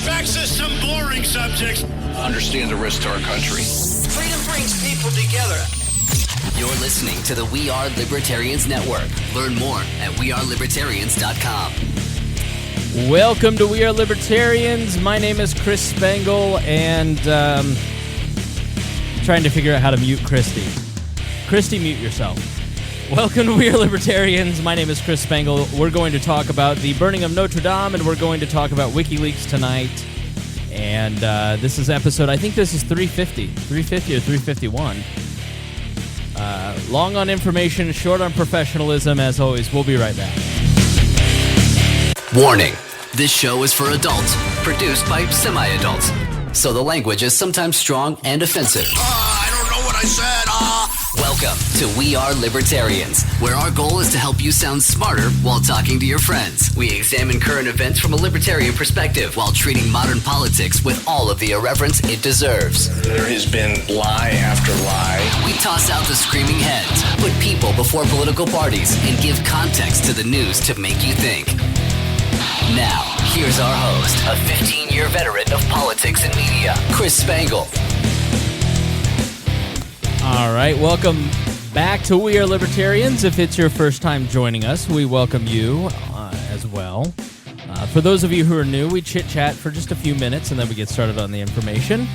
Get back to some boring subjects. Understand the risk to our country. Freedom brings people together. You're listening to the We Are Libertarians Network. Learn more at wearelibertarians.com. Welcome to We Are Libertarians. My name is Chris Spangle, and trying to figure out how to mute Christy. Christy, mute yourself. Welcome to We Are Libertarians. My name is Chris Spangle. We're going to talk about the burning of Notre Dame, and we're going to talk about WikiLeaks tonight. And this is episode, I think this is 350 or 351. Long on information, short on professionalism. As always, we'll be right back. Warning. This show is for adults, produced by semi-adults. So the language is sometimes strong and offensive. I don't know what I said. Welcome to We Are Libertarians, where our goal is to help you sound smarter while talking to your friends. We examine current events from a libertarian perspective while treating modern politics with all of the irreverence it deserves. There has been lie after lie. We toss out the screaming heads, put people before political parties, and give context to the news to make you think. Now, here's our host, a 15-year veteran of politics and media, Chris Spangle. All right, welcome back to We Are Libertarians. If it's your first time joining us, we welcome you as well. For those of you who are new, we chit-chat for just a few minutes, and then we get started on the information.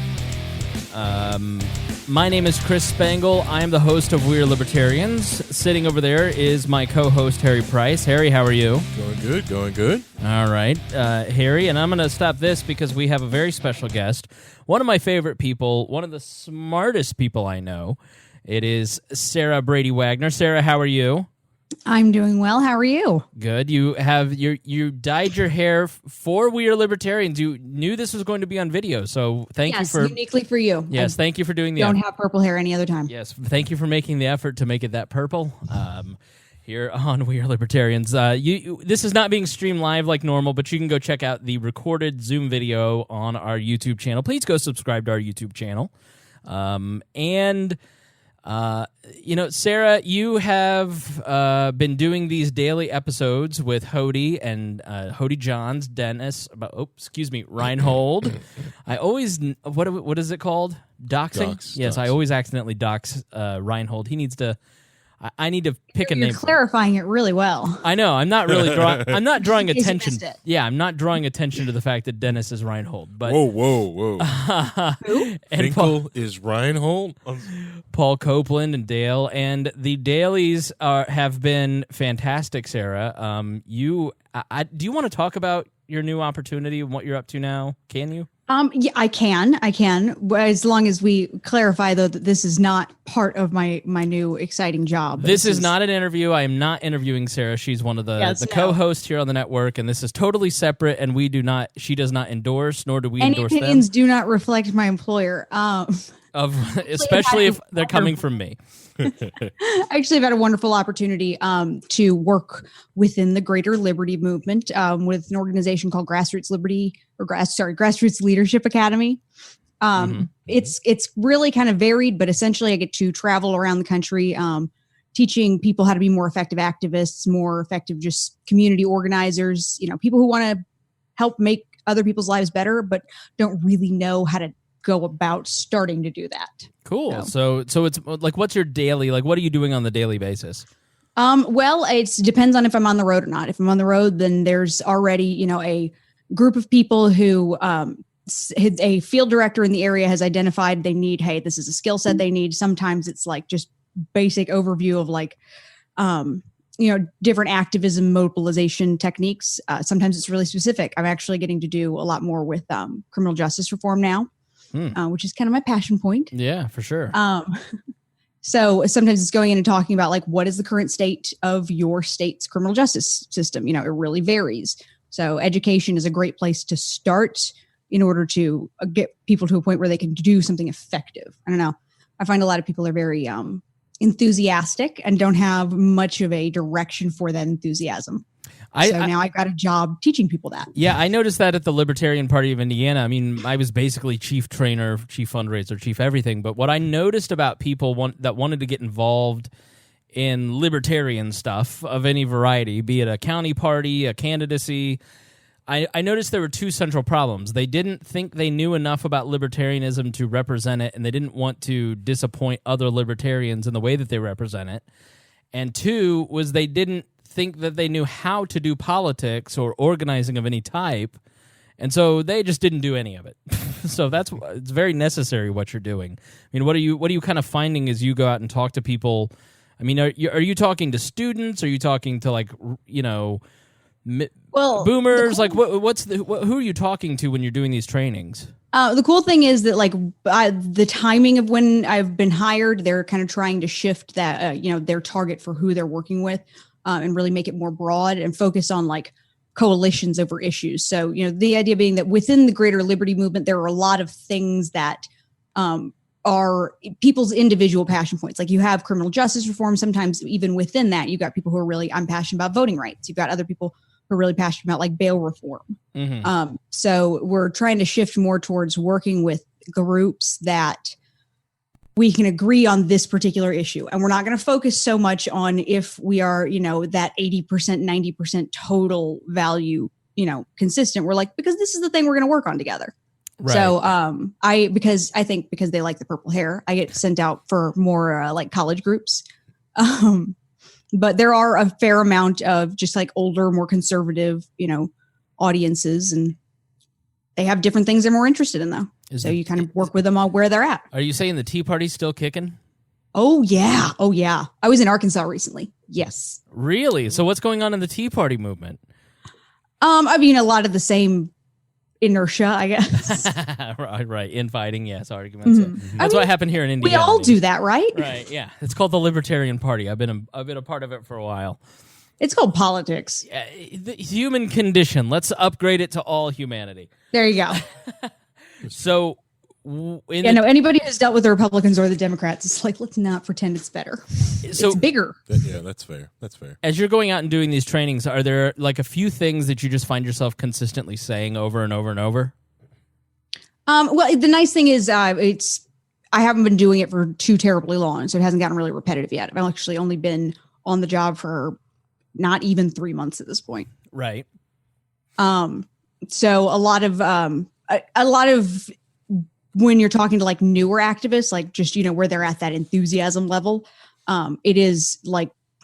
My name is Chris Spangle. I am the host of We Are Libertarians. Sitting over there is my co-host, Harry Price. Harry, how are you? Going good. All right, Harry, and I'm going to stop this because we have a very special guest. One of my favorite people, one of the smartest people I know. It is Sarah Brady Wagner. Sarah, how are you? I'm doing well. How are you? Good. You dyed your hair for We Are Libertarians. You knew this was going to be on video, so thank you for... Yes, uniquely for you. Yes, thank you for doing the don't have purple hair any other time. Yes, thank you for making the effort to make it that purple. Here on We Are Libertarians. This is not being streamed live like normal, but you can go check out the recorded Zoom video on our YouTube channel. Please go subscribe to our YouTube channel. Sarah, you have been doing these daily episodes with Hody and Hody Johns, Dennis, Reinhold. I always, what is it called? Doxing? Yes, I always accidentally dox Reinhold. He needs to... I need to pick a name. You're clarifying it really well. I know. I'm not really drawing. I'm not drawing In case you attention. missed it. Yeah, I'm not drawing attention to the fact that Dennis is Reinhold. But Whoa. Who? and Finkel is Reinhold? Paul Copeland and Dale, and the dailies have been fantastic. Sarah, do you want to talk about your new opportunity and what you're up to now? Can you? Yeah, I can. As long as we clarify, though, that this is not part of my new exciting job. This is not an interview. I am not interviewing Sarah. She's one of the co-hosts here on the network, and this is totally separate. And she does not endorse, nor do we endorse them. Any opinions do not reflect my employer. Especially if they're coming from me. Actually, I've had a wonderful opportunity to work within the Greater Liberty Movement with an organization called Grassroots Leadership Academy. It's really kind of varied, but essentially I get to travel around the country teaching people how to be more effective activists, more effective just community organizers, people who want to help make other people's lives better, but don't really know how to go about starting to do that. Cool. So it's like, what's your daily, like, what are you doing on the daily basis? Well, it depends on if I'm on the road or not. If I'm on the road, then there's already, a group of people who a field director in the area has identified they need, hey, this is a skill set they need. Sometimes it's like just basic overview of like, different activism mobilization techniques. Sometimes it's really specific. I'm actually getting to do a lot more with criminal justice reform now. Which is kind of my passion point. Yeah, for sure. So sometimes it's going in and talking about like, what is the current state of your state's criminal justice system? It really varies. So education is a great place to start in order to get people to a point where they can do something effective. I don't know. I find a lot of people are very enthusiastic and don't have much of a direction for that enthusiasm. Now I've got a job teaching people that. Yeah, I noticed that at the Libertarian Party of Indiana. I mean, I was basically chief trainer, chief fundraiser, chief everything. But what I noticed about people that wanted to get involved in libertarian stuff of any variety, be it a county party, a candidacy, I noticed there were two central problems. They didn't think they knew enough about libertarianism to represent it, and they didn't want to disappoint other libertarians in the way that they represent it. And two was they didn't think that they knew how to do politics or organizing of any type, and so they just didn't do any of it. So it's very necessary what you're doing. I mean, what are you kind of finding as you go out and talk to people? I mean, are you talking to students? Are you talking to boomers? Who are you talking to when you're doing these trainings? The cool thing is that the timing of when I've been hired, they're kind of trying to shift that, their target for who they're working with, and really make it more broad and focus on coalitions over issues. So, the idea being that within the greater liberty movement, there are a lot of things that, are people's individual passion points. Like you have criminal justice reform. Sometimes even within that, you've got people who are I'm passionate about voting rights. You've got other people who are really passionate about bail reform. Mm-hmm. So we're trying to shift more towards working with groups that we can agree on this particular issue. And we're not going to focus so much on if we are, that 80%, 90% total value, consistent. We're because this is the thing we're going to work on together. Right. So because they like the purple hair, I get sent out for more college groups. But there are a fair amount of just older, more conservative, audiences, and they have different things they're more interested in though. So you kind of work with them on where they're at. Are you saying the Tea Party's still kicking? Oh yeah. I was in Arkansas recently. Yes. Really? So what's going on in the Tea Party movement? I mean, a lot of the same inertia, I guess. right. Infighting, yes, arguments. Mm-hmm. That's what happened here in Indiana. We all do that, right? Right, yeah. It's called the Libertarian Party. I've been a part of it for a while. It's called politics. The human condition. Let's upgrade it to all humanity. There you go. So, anybody who's dealt with the Republicans or the Democrats, it's let's not pretend it's better. So, it's bigger. Yeah, that's fair. That's fair. As you're going out and doing these trainings, are there a few things that you just find yourself consistently saying over and over and over? Well, the nice thing is I haven't been doing it for too terribly long, so it hasn't gotten really repetitive yet. I've actually only been on the job for not even 3 months at this point. Right. So a lot of when you're talking to newer activists, just, where they're at that enthusiasm level, it is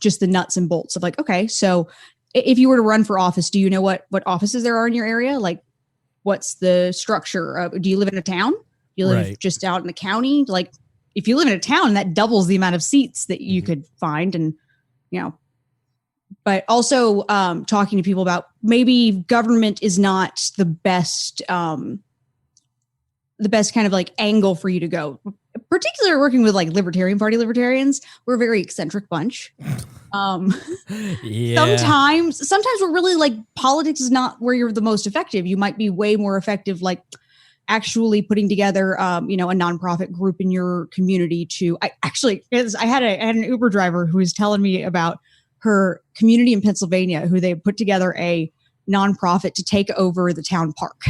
just the nuts and bolts of okay, so if you were to run for office, do you know what offices there are in your area? What's the structure? Do you live in a town? Do you live just out in the county? If you live in a town, that doubles the amount of seats that you could find. And, but also talking to people about maybe government is not the best kind of angle for you to go. Particularly working with Libertarian Party libertarians, we're a very eccentric bunch. Yeah. Sometimes we're really politics is not where you're the most effective. You might be way more effective actually putting together a nonprofit group in your community I had an Uber driver who was telling me about her community in Pennsylvania who they put together a nonprofit to take over the town park.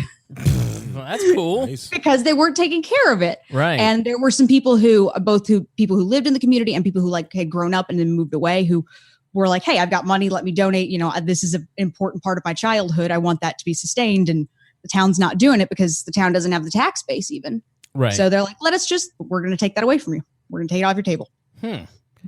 Well, that's cool. Nice. Because they weren't taking care of it. Right. And there were some people people who lived in the community and people who had grown up and then moved away who were hey, I've got money, let me donate. This is an important part of my childhood. I want that to be sustained. And the town's not doing it because the town doesn't have the tax base even. Right. So they're we're going to take that away from you. We're going to take it off your table.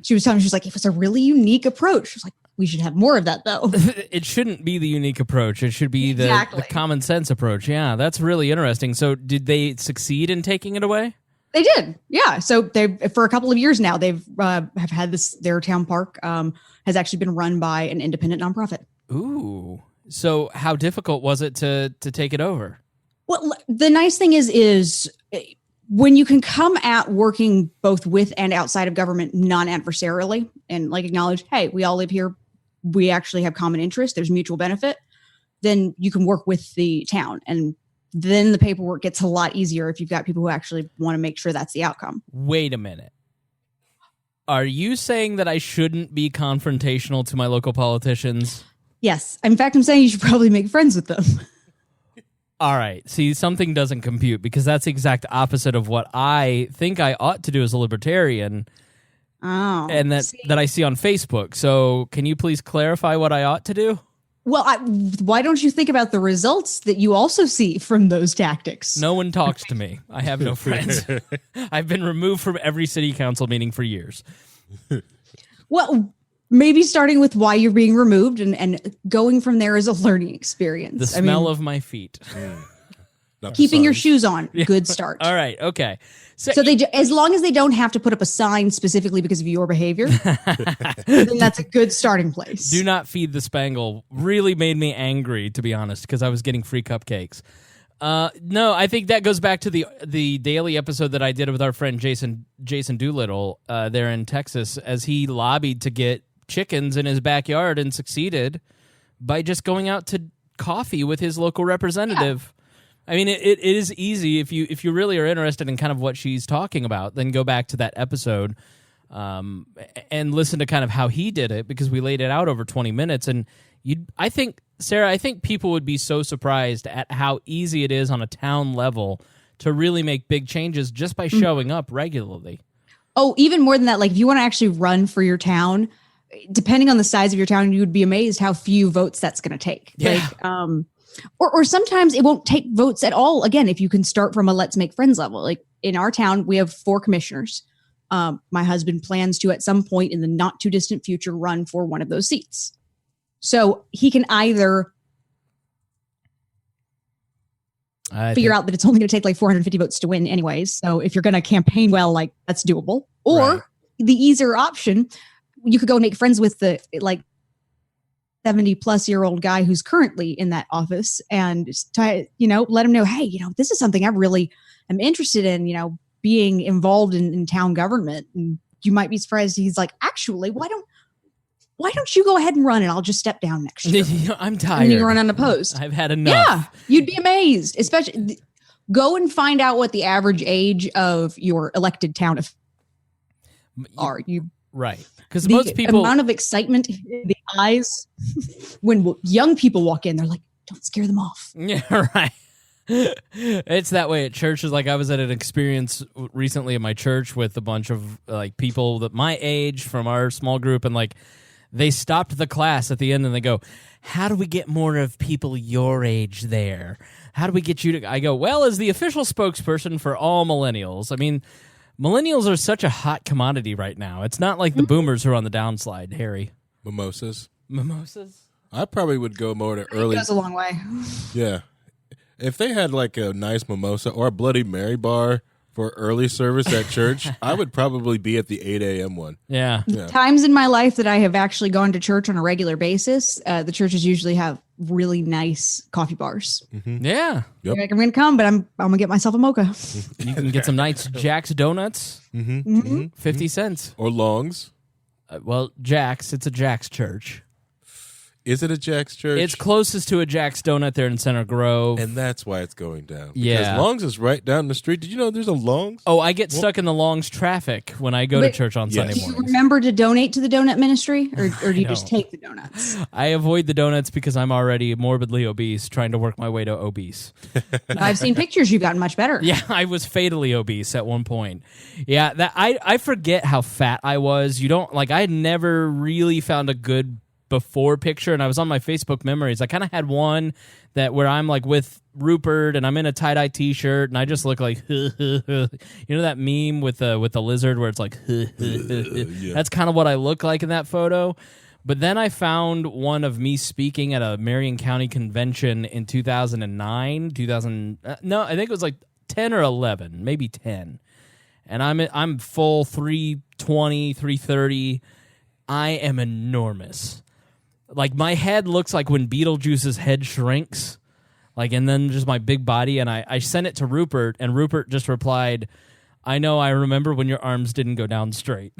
She was telling me, she was it was a really unique approach. She was we should have more of that though. It shouldn't be the unique approach. It should be the common sense approach. Yeah, that's really interesting. So did they succeed in taking it away? They did. Yeah. So they for a couple of years now, they've have had their town park has actually been run by an independent nonprofit. Ooh. So how difficult was it to take it over? Well, the nice thing is when you can come at working both with and outside of government non-adversarially and acknowledge, hey, we all live here. We actually have common interest. There's mutual benefit. Then you can work with the town. And then the paperwork gets a lot easier if you've got people who actually want to make sure that's the outcome. Wait a minute. Are you saying that I shouldn't be confrontational to my local politicians? Yes. In fact, I'm saying you should probably make friends with them. All right. See, something doesn't compute because that's the exact opposite of what I think I ought to do as a libertarian. Oh. And that I see on Facebook. So can you please clarify what I ought to do? Well, why don't you think about the results that you also see from those tactics? No one talks to me. I have no friends. I've been removed from every city council meeting for years. Well, maybe starting with why you're being removed and going from there is a learning experience. The smell of my feet. Keeping your shoes on, good start. All right, okay. So as long as they don't have to put up a sign specifically because of your behavior, then that's a good starting place. Do not feed the Spangle really made me angry, to be honest, because I was getting free cupcakes. No, I think that goes back to the daily episode that I did with our friend Jason Doolittle there in Texas, as he lobbied to get chickens in his backyard and succeeded by just going out to coffee with his local representative. Yeah. I mean, it is easy if you really are interested in kind of what she's talking about, then go back to that episode and listen to kind of how he did it, because we laid it out over 20 minutes. And I think, Sarah, people would be so surprised at how easy it is on a town level to really make big changes just by showing up regularly. Oh, even more than that, like if you want to actually run for your town, depending on the size of your town, you would be amazed how few votes that's going to take. Yeah. Like, or sometimes it won't take votes at all. Again, if you can start from a let's make friends level. Like in our town, we have 4 commissioners. My husband plans to, at some point in the not too distant future, run for one of those seats. So he can either figure out that it's only going to take like 450 votes to win anyways. So if you're going to campaign well, like that's doable. Or the easier option, you could go and make friends with the 70-plus-year-old guy who's currently in that office and let him know, hey, this is something I really am interested in, being involved in town government. And you might be surprised. He's like, actually, why don't you go ahead and run and I'll just step down next year? I'm tired. And you run unopposed. I've had enough. Yeah, you'd be amazed. Especially go and find out what the average age of your elected town are. Right. Because most people, amount of excitement in the eyes when young people walk in, they're like, don't scare them off. Yeah, right. It's that way at churches. Like I was at an experience recently in my church with a bunch of like people that my age from our small group, and like they stopped the class at the end and they go, how do we get more of people your age there? How do we get you to, I go, well, as the official spokesperson for all millennials, I mean, millennials are such a hot commodity right now. It's not like the boomers who are on the downslide, Harry. Mimosas. I probably would go more to early. It goes a long way. Yeah. If they had like a nice mimosa or a Bloody Mary bar for early service at church, I would probably be at the 8 a.m. one. Yeah. Times in my life that I have actually gone to church on a regular basis, the churches usually have really nice coffee bars. Mm-hmm. Yeah. Yep. Like, I'm going to come, but I'm going to get myself a mocha. You can get some nice Jack's donuts. 50 cents. Or longs. Well, Jack's. It's a Jack's church. Is it a Jack's church? It's closest to a Jack's donut there in Center Grove. And that's why it's going down. Yeah. Because Longs is right down the street. Did you know there's a Longs? Oh, I get stuck in the Longs traffic when I go to church on Sunday mornings. Do you remember to donate to the donut ministry? Or do you just take the donuts? I avoid the donuts because I'm already morbidly obese, trying to work my way to obese. I've seen pictures. You've gotten much better. Yeah, I was fatally obese at one point. Yeah, that I forget how fat I was. I had never really found a good before picture, and I was on my Facebook memories. I kind of had one where I'm like with Rupert and I'm in a tie-dye t-shirt and I just look like that meme with the lizard where it's like yeah. That's kind of what I look like in that photo. But then I found one of me speaking at a Marion County convention in 2009 I think it was like 10 or 11, maybe 10, and I'm full 320 330. I am enormous. Like, my head looks like when Beetlejuice's head shrinks, and then just my big body, and I sent it to Rupert, and Rupert just replied, I remember when your arms didn't go down straight.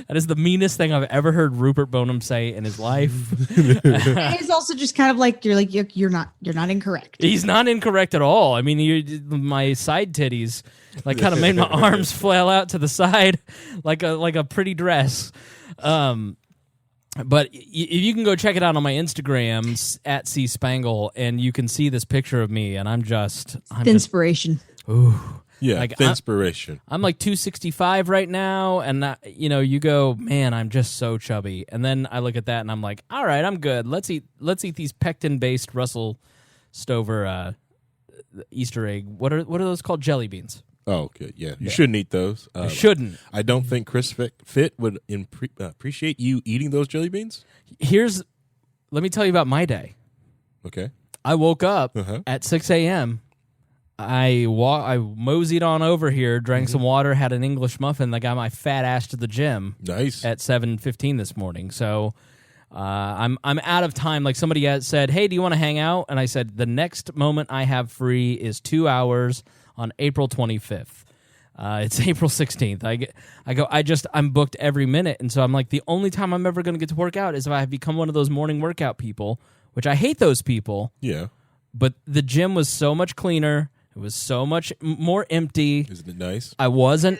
That is the meanest thing I've ever heard Rupert Bonham say in his life. It's also just kind of like, you're not incorrect. He's not incorrect at all. I mean, my side titties, kind of made my arms flail out to the side like a pretty dress. But you can go check it out on my Instagram at C Spangle, and you can see this picture of me, and I'm just inspiration. Ooh, Yeah, like inspiration. I'm like 265 right now, and you go, man, I'm just so chubby. And then I look at that and I'm like, all right, I'm good. Let's eat these pectin-based Russell Stover Easter egg. What are those called? Jelly beans. Oh, okay. Yeah, you shouldn't eat those. You shouldn't. I don't think Chris Fit would appreciate you eating those jelly beans. Let me tell you about my day. Okay. I woke up at 6 a.m. I moseyed on over here, drank some water, had an English muffin. I got my fat ass to the gym. Nice. At 7:15 this morning. So I'm out of time. Like somebody had said, "Hey, do you want to hang out?" And I said, "The next moment I have free is 2 hours on April 25th." It's April 16th. I'm booked every minute, and so I'm like, the only time I'm ever going to get to work out is if I have become one of those morning workout people, which I hate those people. Yeah. But the gym was so much cleaner. It was so much more empty. Isn't it nice? I wasn't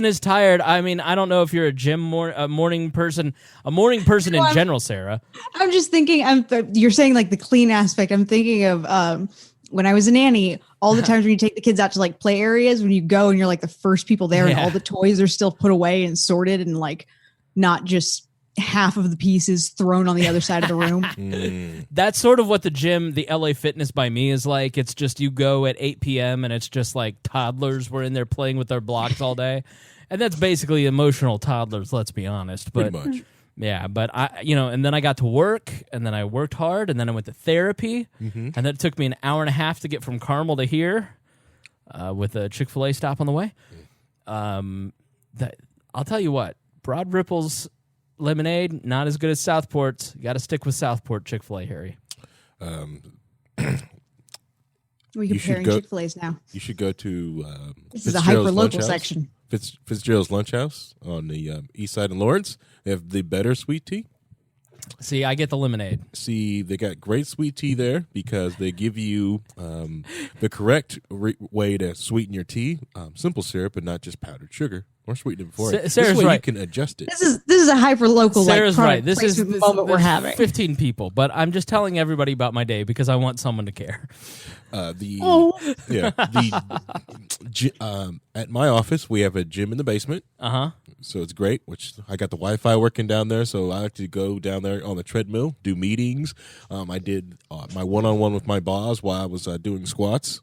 as tired. I mean, I don't know if you're a morning person in general, Sarah. I'm just thinking, you're saying like the clean aspect. I'm thinking of when I was a nanny, all the times when you take the kids out to like play areas, when you go and you're like the first people there and all the toys are still put away and sorted and like not just half of the pieces thrown on the other side of the room. That's sort of what the LA Fitness by me is like. It's just you go at 8 p.m. and it's just like toddlers were in there playing with their blocks all day. And that's basically emotional toddlers, let's be honest. But pretty much. Yeah, but and then I got to work, and then I worked hard, and then I went to therapy, and then it took me an hour and a half to get from Carmel to here, with a Chick-fil-A stop on the way. I'll tell you what, Broad Ripple's lemonade, not as good as Southport's. You got to stick with Southport Chick-fil-A, Harry. We're comparing Chick-fil-A's now. You should go to this is a hyper-local section. Fitzgerald's Lunch House on the east side in Lawrence. They have the better sweet tea. See, I get the lemonade. See, they got great sweet tea there because they give you the correct way to sweeten your tea. Simple syrup and not just powdered sugar or sweeten it before. Sarah's way right. You can adjust it. This is a hyper local. Sarah's like, right. This is the moment we're having. 15 people, but I'm just telling everybody about my day because I want someone to care. At my office we have a gym in the basement. So it's great. Which I got the Wi-Fi working down there, so I like to go down there on the treadmill, do meetings. I did my one-on-one with my boss while I was doing squats.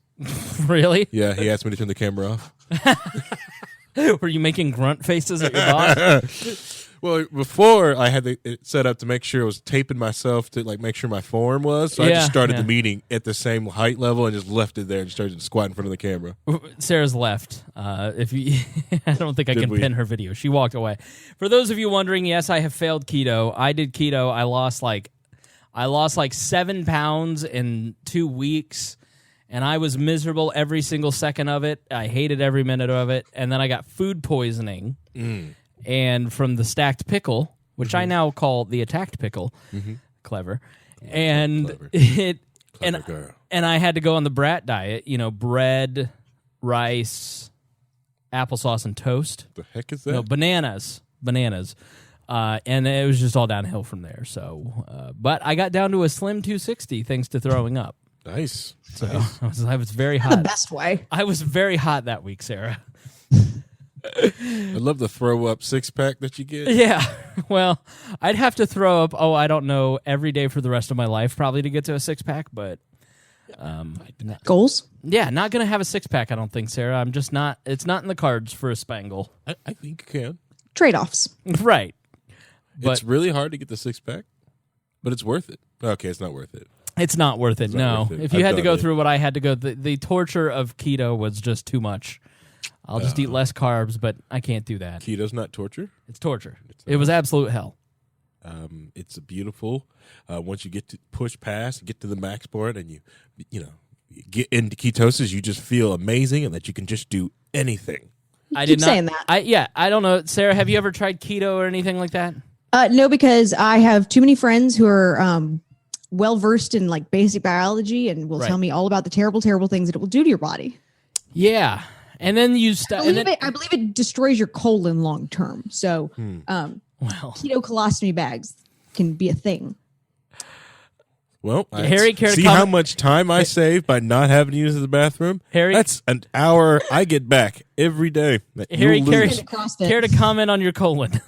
Really? Yeah, he asked me to turn the camera off. Were you making grunt faces at your boss? Well, before I had it set up to make sure I was taping myself to like make sure my form was. So I just started the meeting at the same height level and just left it there and started to squat in front of the camera. Sarah's left. I don't think I can pin her video. She walked away. For those of you wondering, yes, I have failed keto. I did keto. I lost like 7 pounds in 2 weeks. And I was miserable every single second of it. I hated every minute of it. And then I got food poisoning. And from the stacked pickle, which I now call the attacked pickle. Clever. And Clever girl. And I had to go on the brat diet, bread, rice, applesauce, and toast. The heck is that? No, bananas. And it was just all downhill from there. So, but I got down to a slim 260 thanks to throwing up. Nice. So I was very hot. The best way. I was very hot that week, Sarah. I love the throw up 6-pack that you get. Yeah. Well, I'd have to throw up, I don't know, every day for the rest of my life probably to get to a 6-pack, but goals? Yeah, not going to have a 6-pack, I don't think, Sarah. I'm just not, it's not in the cards for a Spangle. I think you can. Trade-offs. Right. But it's really hard to get the 6-pack, but it's worth it. Okay, it's not worth it. It's not worth it, no. Worth it. If you had to go through what I had to go, the torture of keto was just too much. I'll just eat less carbs, but I can't do that. Keto's not torture? It's torture. It was absolute hell. It's beautiful. Once you get to push past, get to the max point, and you get into ketosis, you just feel amazing and that you can just do anything. I did not saying that. I don't know. Sarah, have you ever tried keto or anything like that? No, because I have too many friends who are well versed in like basic biology and will tell me all about the terrible, terrible things that it will do to your body. Yeah. And then you I believe it destroys your colon long term. So keto colostomy bags can be a thing. Well, Harry, care to see comment? how much time I save by not having to use the bathroom? Harry? That's an hour I get back every day. Harry, You'll lose. care to comment on your colon?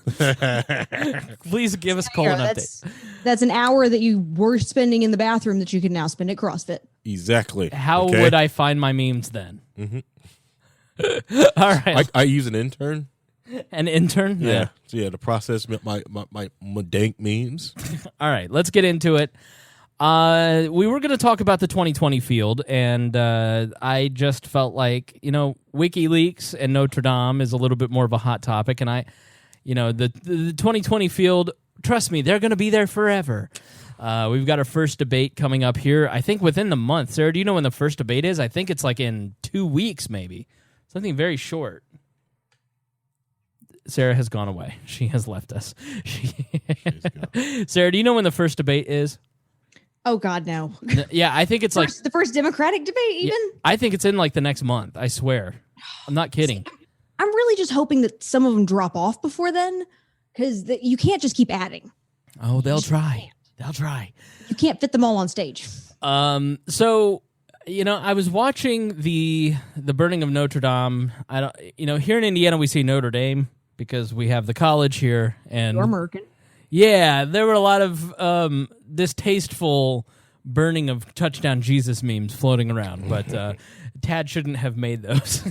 Please give us colon update. That's an hour that you were spending in the bathroom that you can now spend at CrossFit. Exactly. How okay? would I find my memes then? Mm-hmm. All right. I use an intern. An intern? Yeah. So to process my dank memes. All right, let's get into it. We were going to talk about the 2020 field, and I just felt like, WikiLeaks and Notre Dame is a little bit more of a hot topic, and the 2020 field, trust me, they're going to be there forever. We've got our first debate coming up here, I think within the month. Sarah, do you know when the first debate is? I think it's like in 2 weeks, maybe. Something very short. Sarah has gone away. She has left us. Sarah, do you know when the first debate is? Oh, God, no. Yeah, I think it's the first Democratic debate, even? Yeah, I think it's in like the next month, I swear. I'm not kidding. I'm really just hoping that some of them drop off before then, because you can't just keep adding. Oh, they'll try. They'll try. You can't fit them all on stage. So, I was watching the burning of Notre Dame. Here in Indiana, we see Notre Dame because we have the college here. And You're American. Yeah, there were a lot of distasteful burning of touchdown Jesus memes floating around, but Tad shouldn't have made those.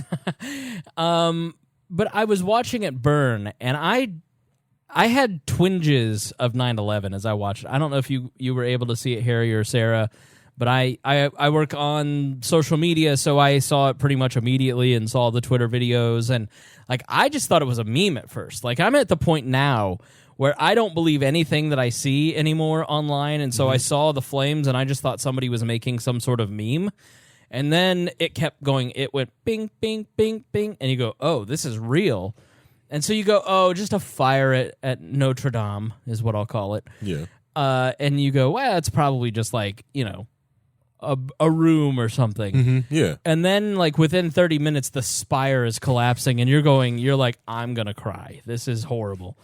But I was watching it burn, and I had twinges of 9/11 as I watched it. I don't know if you were able to see it, Harry or Sarah, but I work on social media, so I saw it pretty much immediately and saw the Twitter videos, and I just thought it was a meme at first. I'm at the point now where I don't believe anything that I see anymore online, and so I saw the flames, and I just thought somebody was making some sort of meme, and then it kept going. It went bing, bing, bing, bing, and you go, oh, this is real. And so you go, oh, just a fire at Notre Dame is what I'll call it. Yeah. And you go, well, it's probably just a room or something. Mm-hmm. Yeah. And then within 30 minutes, the spire is collapsing, and you're like, I'm going to cry. This is horrible.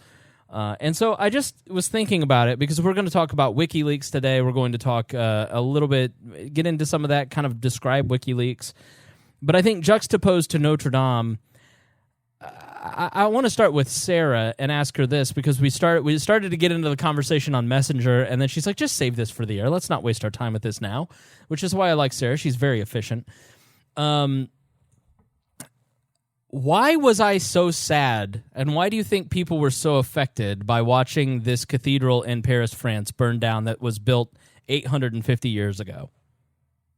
And so I just was thinking about it because we're going to talk about WikiLeaks today. We're going to talk a little bit, get into some of that, kind of describe WikiLeaks. But I think juxtaposed to Notre Dame, I want to start with Sarah and ask her this because we started to get into the conversation on Messenger, and then she's like, just save this for the air. Let's not waste our time with this now, which is why I like Sarah. She's very efficient. Why was I so sad, and why do you think people were so affected by watching this cathedral in Paris, France, burn down that was built 850 years ago?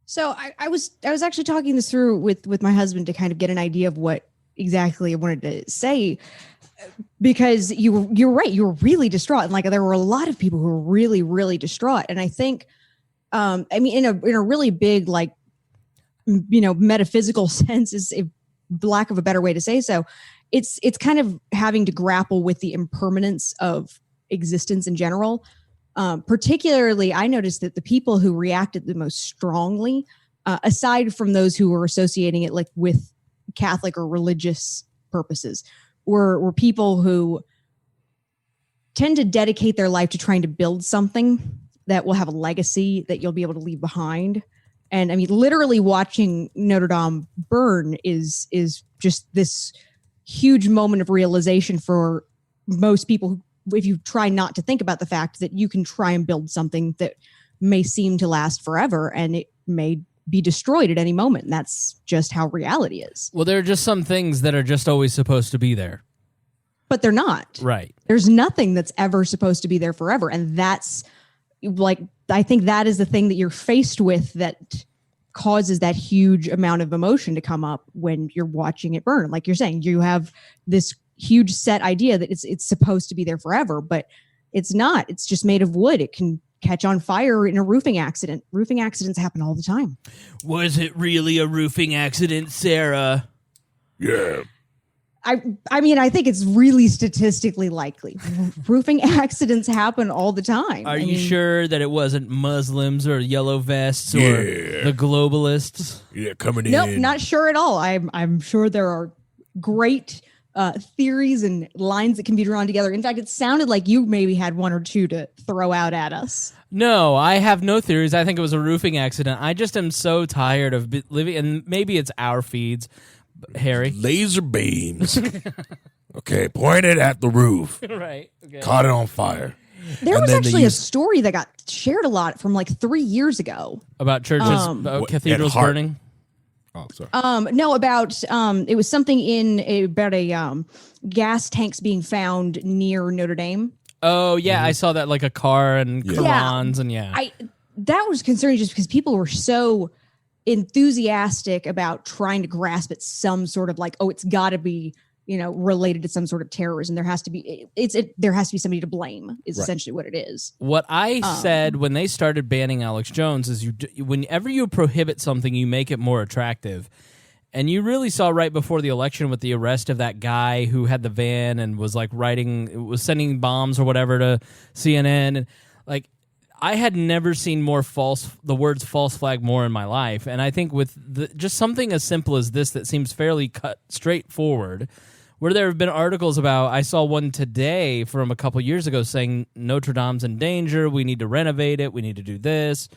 So I was actually talking this through with my husband to kind of get an idea of what exactly I wanted to say, because you're right, you were really distraught, and there were a lot of people who were really, really distraught, and I think, in a really big metaphysical sense is lack of a better way to say so, it's kind of having to grapple with the impermanence of existence in general. Particularly, I noticed that the people who reacted the most strongly, aside from those who were associating it with Catholic or religious purposes, were people who tend to dedicate their life to trying to build something that will have a legacy that you'll be able to leave behind. And literally watching Notre Dame burn is just this huge moment of realization for most people, if you try not to think about the fact that you can try and build something that may seem to last forever, and it may be destroyed at any moment. And that's just how reality is. Well, there are just some things that are just always supposed to be there. But they're not. Right. There's nothing that's ever supposed to be there forever. And that's I think that is the thing that you're faced with that causes that huge amount of emotion to come up when you're watching it burn. Like you're saying, you have this huge set idea that it's supposed to be there forever, but it's not. It's just made of wood. It can catch on fire in a roofing accident. Roofing accidents happen all the time. Was it really a roofing accident, Sarah? Yeah. I think it's really statistically likely. Roofing accidents happen all the time. Are you sure that it wasn't Muslims or yellow vests or the globalists? Yeah, coming in. Nope, not sure at all. I'm sure there are great theories and lines that can be drawn together. In fact, it sounded like you maybe had one or two to throw out at us. No, I have no theories. I think it was a roofing accident. I just am so tired of living, and maybe it's our feeds, Harry. Laser beams. Okay, pointed at the roof. Right. Okay. Caught it on fire. There was actually a story that got shared a lot from like 3 years ago. About churches, cathedrals burning? Oh, sorry. No, about it was something about a gas tanks being found near Notre Dame. Oh, yeah, I saw that, like a car and Qurans and that was concerning just because people were so enthusiastic about trying to grasp at some sort of like, oh, it's got to be, related to some sort of terrorism. There has to be there has to be somebody to blame is essentially what it is. What I said when they started banning Alex Jones is whenever you prohibit something, you make it more attractive. And you really saw right before the election with the arrest of that guy who had the van and was like sending bombs or whatever to CNN. And like, I had never seen the words false flag more in my life. And I think with just something as simple as this that seems fairly cut straightforward, where there have been articles about, I saw one today from a couple years ago saying Notre Dame's in danger, we need to renovate it, we need to do this.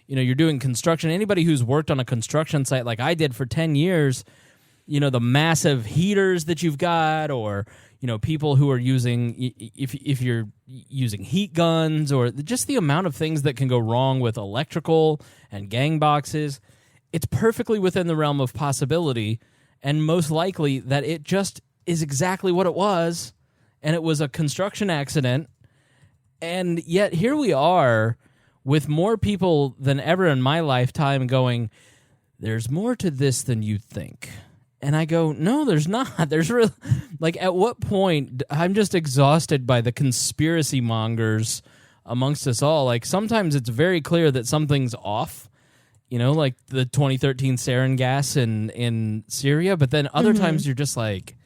You're doing construction. Anybody who's worked on a construction site like I did for 10 years, the massive heaters that you've got, or, people who are using, if you're using heat guns, or just the amount of things that can go wrong with electrical and gang boxes, it's perfectly within the realm of possibility, and most likely that it just is exactly what it was, and it was a construction accident, and yet here we are with more people than ever in my lifetime going, there's more to this than you think. And I go, no, there's not. There's really, like, at what point, I'm just exhausted by the conspiracy mongers amongst us all. Like, sometimes it's very clear that something's off, like the 2013 sarin gas in Syria. But then other times you're just like,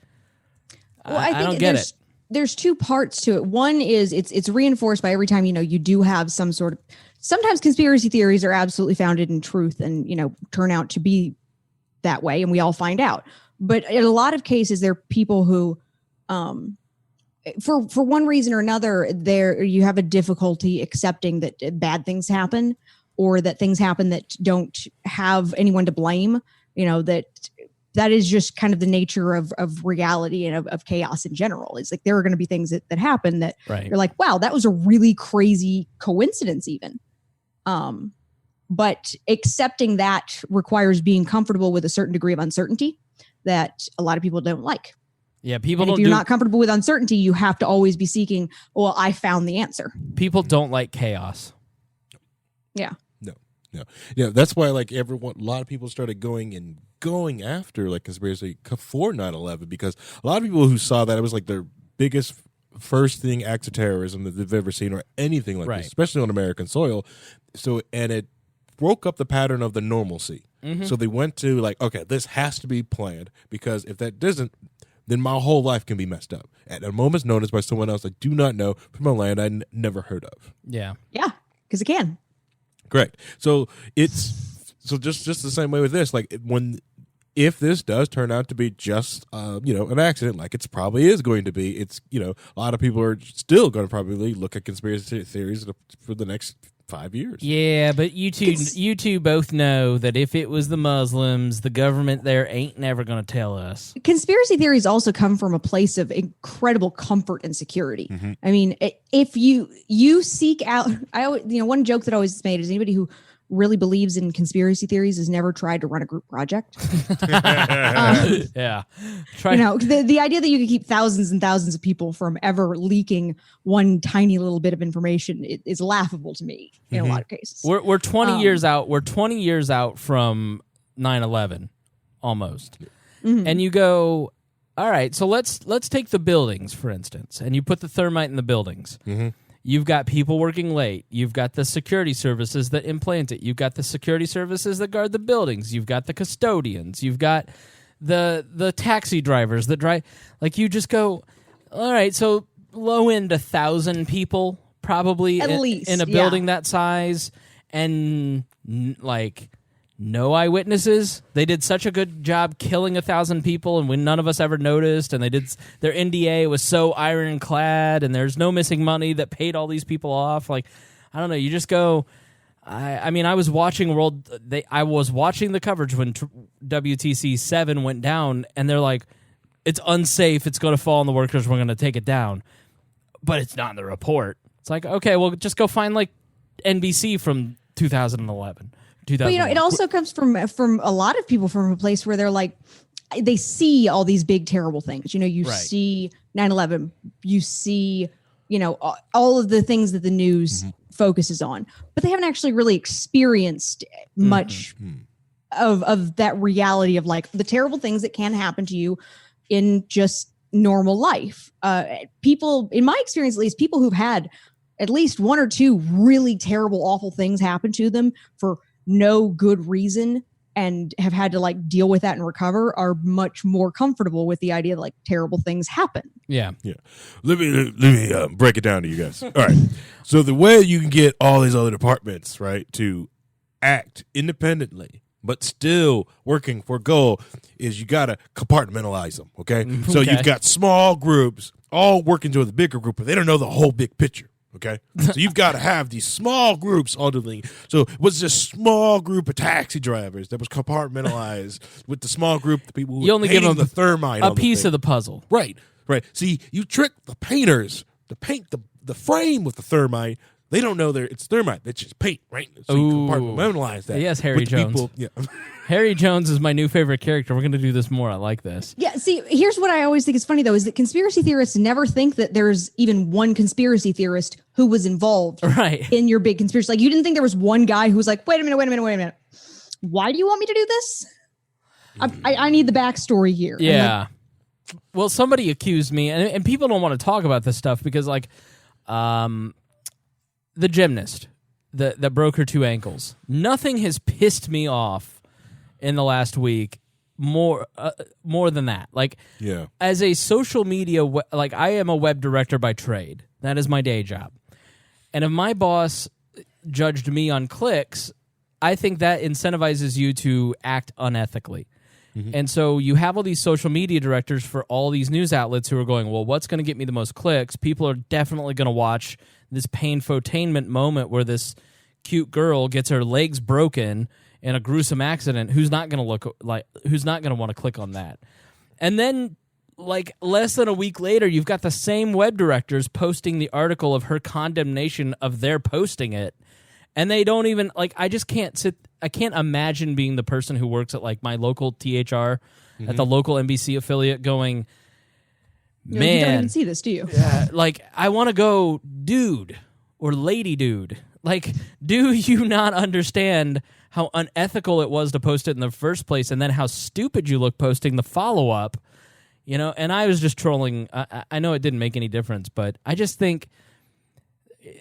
I don't get it. There's two parts to it. One is it's reinforced by every time, you do have some sort of, sometimes conspiracy theories are absolutely founded in truth and, turn out to be that way, and we all find out. But in a lot of cases, there are people who, for one reason or another, you have a difficulty accepting that bad things happen, or that things happen that don't have anyone to blame. That is just kind of the nature of reality and of chaos in general. It's like there are going to be things that happen that you're like, wow, that was a really crazy coincidence even. But accepting that requires being comfortable with a certain degree of uncertainty that a lot of people don't like. Yeah, if you're not comfortable with uncertainty, you have to always be seeking, well, I found the answer. People don't like chaos. Yeah. No. That's why like a lot of people started going after like conspiracy for 9/11, because a lot of people who saw that, it was like their biggest first thing acts of terrorism that they've ever seen, or anything like this, especially on American soil. So, and it broke up the pattern of the normalcy. So they went to like, okay, this has to be planned, because if that doesn't, then my whole life can be messed up at a moment's notice by someone else I do not know from a land I never heard of. Yeah, because it can. Correct. So just the same way with this. Like if this does turn out to be just an accident, like it's probably is going to be, it's a lot of people are still going to probably look at conspiracy theories for the next 5 years. Yeah, but you two both know that if it was the Muslims, the government there ain't never going to tell us. Conspiracy theories also come from a place of incredible comfort and security. I mean, if you seek out, one joke that I always made is anybody who really believes in conspiracy theories has never tried to run a group project. Yeah. The idea that you could keep thousands and thousands of people from ever leaking one tiny little bit of information is laughable to me in a lot of cases. We're 20 years out. We're 20 years out from 9/11 almost. And you go, all right, so let's take the buildings, for instance, and you put the thermite in the buildings. You've got people working late. You've got the security services that implant it. You've got the security services that guard the buildings. You've got the custodians. You've got the taxi drivers that drive. Like, you just go, all right, so low end 1,000 people probably at least in a building that size, and like no eyewitnesses. They did such a good job killing 1,000 people, and when none of us ever noticed. And they did their NDA was so ironclad, and there's no missing money that paid all these people off. Like, I don't know. You just go. I mean, I was watching I was watching the coverage when WTC 7 went down, and they're like, "It's unsafe. It's going to fall on the workers. We're going to take it down." But it's not in the report. It's like, okay, well, just go find like NBC from 2011. But it also comes from a lot of people from a place where they're like, they see all these big terrible things. You see 9/11, you see, all of the things that the news focuses on, but they haven't actually really experienced much of that reality of like the terrible things that can happen to you in just normal life. People, in my experience, at least, people who've had at least one or two really terrible, awful things happen to them for no good reason and have had to like deal with that and recover are much more comfortable with the idea that like terrible things happen. Yeah. Let me break it down to you guys. All right. So the way you can get all these other departments, right, to act independently but still working for a goal is you got to compartmentalize them, okay? So you've got small groups all working toward the bigger group, but they don't know the whole big picture. Okay, so you've got to have these small groups all doing. So it was this small group of taxi drivers that was compartmentalized with the small group of people who you only give them the thermite, a piece of the puzzle. Right. See, you trick the painters to paint the frame with the thermite. They don't know it's thermite. It's just paint, right? So you compartmentalize that. Yes, Harry Jones. Harry Jones is my new favorite character. We're going to do this more. I like this. Yeah, see, here's what I always think is funny, though, is that conspiracy theorists never think that there's even one conspiracy theorist who was involved in your big conspiracy. Like, you didn't think there was one guy who was like, wait a minute. Why do you want me to do this? I need the backstory here. Yeah. Well, somebody accused me, and people don't want to talk about this stuff because, like, the gymnast that broke her 2 ankles. Nothing has pissed me off in the last week more than that. Like, as a social media, like, I am a web director by trade. That is my day job. And if my boss judged me on clicks, I think that incentivizes you to act unethically. And so you have all these social media directors for all these news outlets who are going, well, what's going to get me the most clicks? People are definitely going to watch this painfotainment moment where this cute girl gets her legs broken in a gruesome accident. Who's not going to want to click on that? And then, like, less than a week later, you've got the same web directors posting the article of her condemnation of their posting it. And they don't even, like, I can't imagine being the person who works at, like, my local THR at the local NBC affiliate going, man. You don't even see this, do you? Like, I want to go, dude or lady dude. Like, do you not understand how unethical it was to post it in the first place and then how stupid you look posting the follow-up? And I was just trolling. I know it didn't make any difference, but I just think...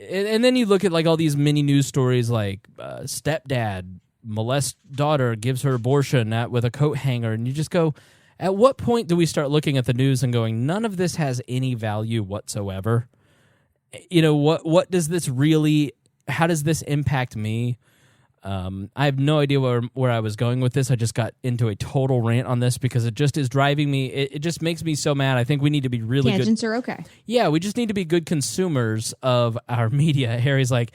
And then you look at like all these mini news stories like stepdad molests daughter, gives her abortion with a coat hanger, and you just go, at what point do we start looking at the news and going, none of this has any value whatsoever? What does this really, how does this impact me? I have no idea where I was going with this. I just got into a total rant on this because it just is driving me. It just makes me so mad. I think we need to be really good. Tangents are okay. Yeah, we just need to be good consumers of our media. Harry's like,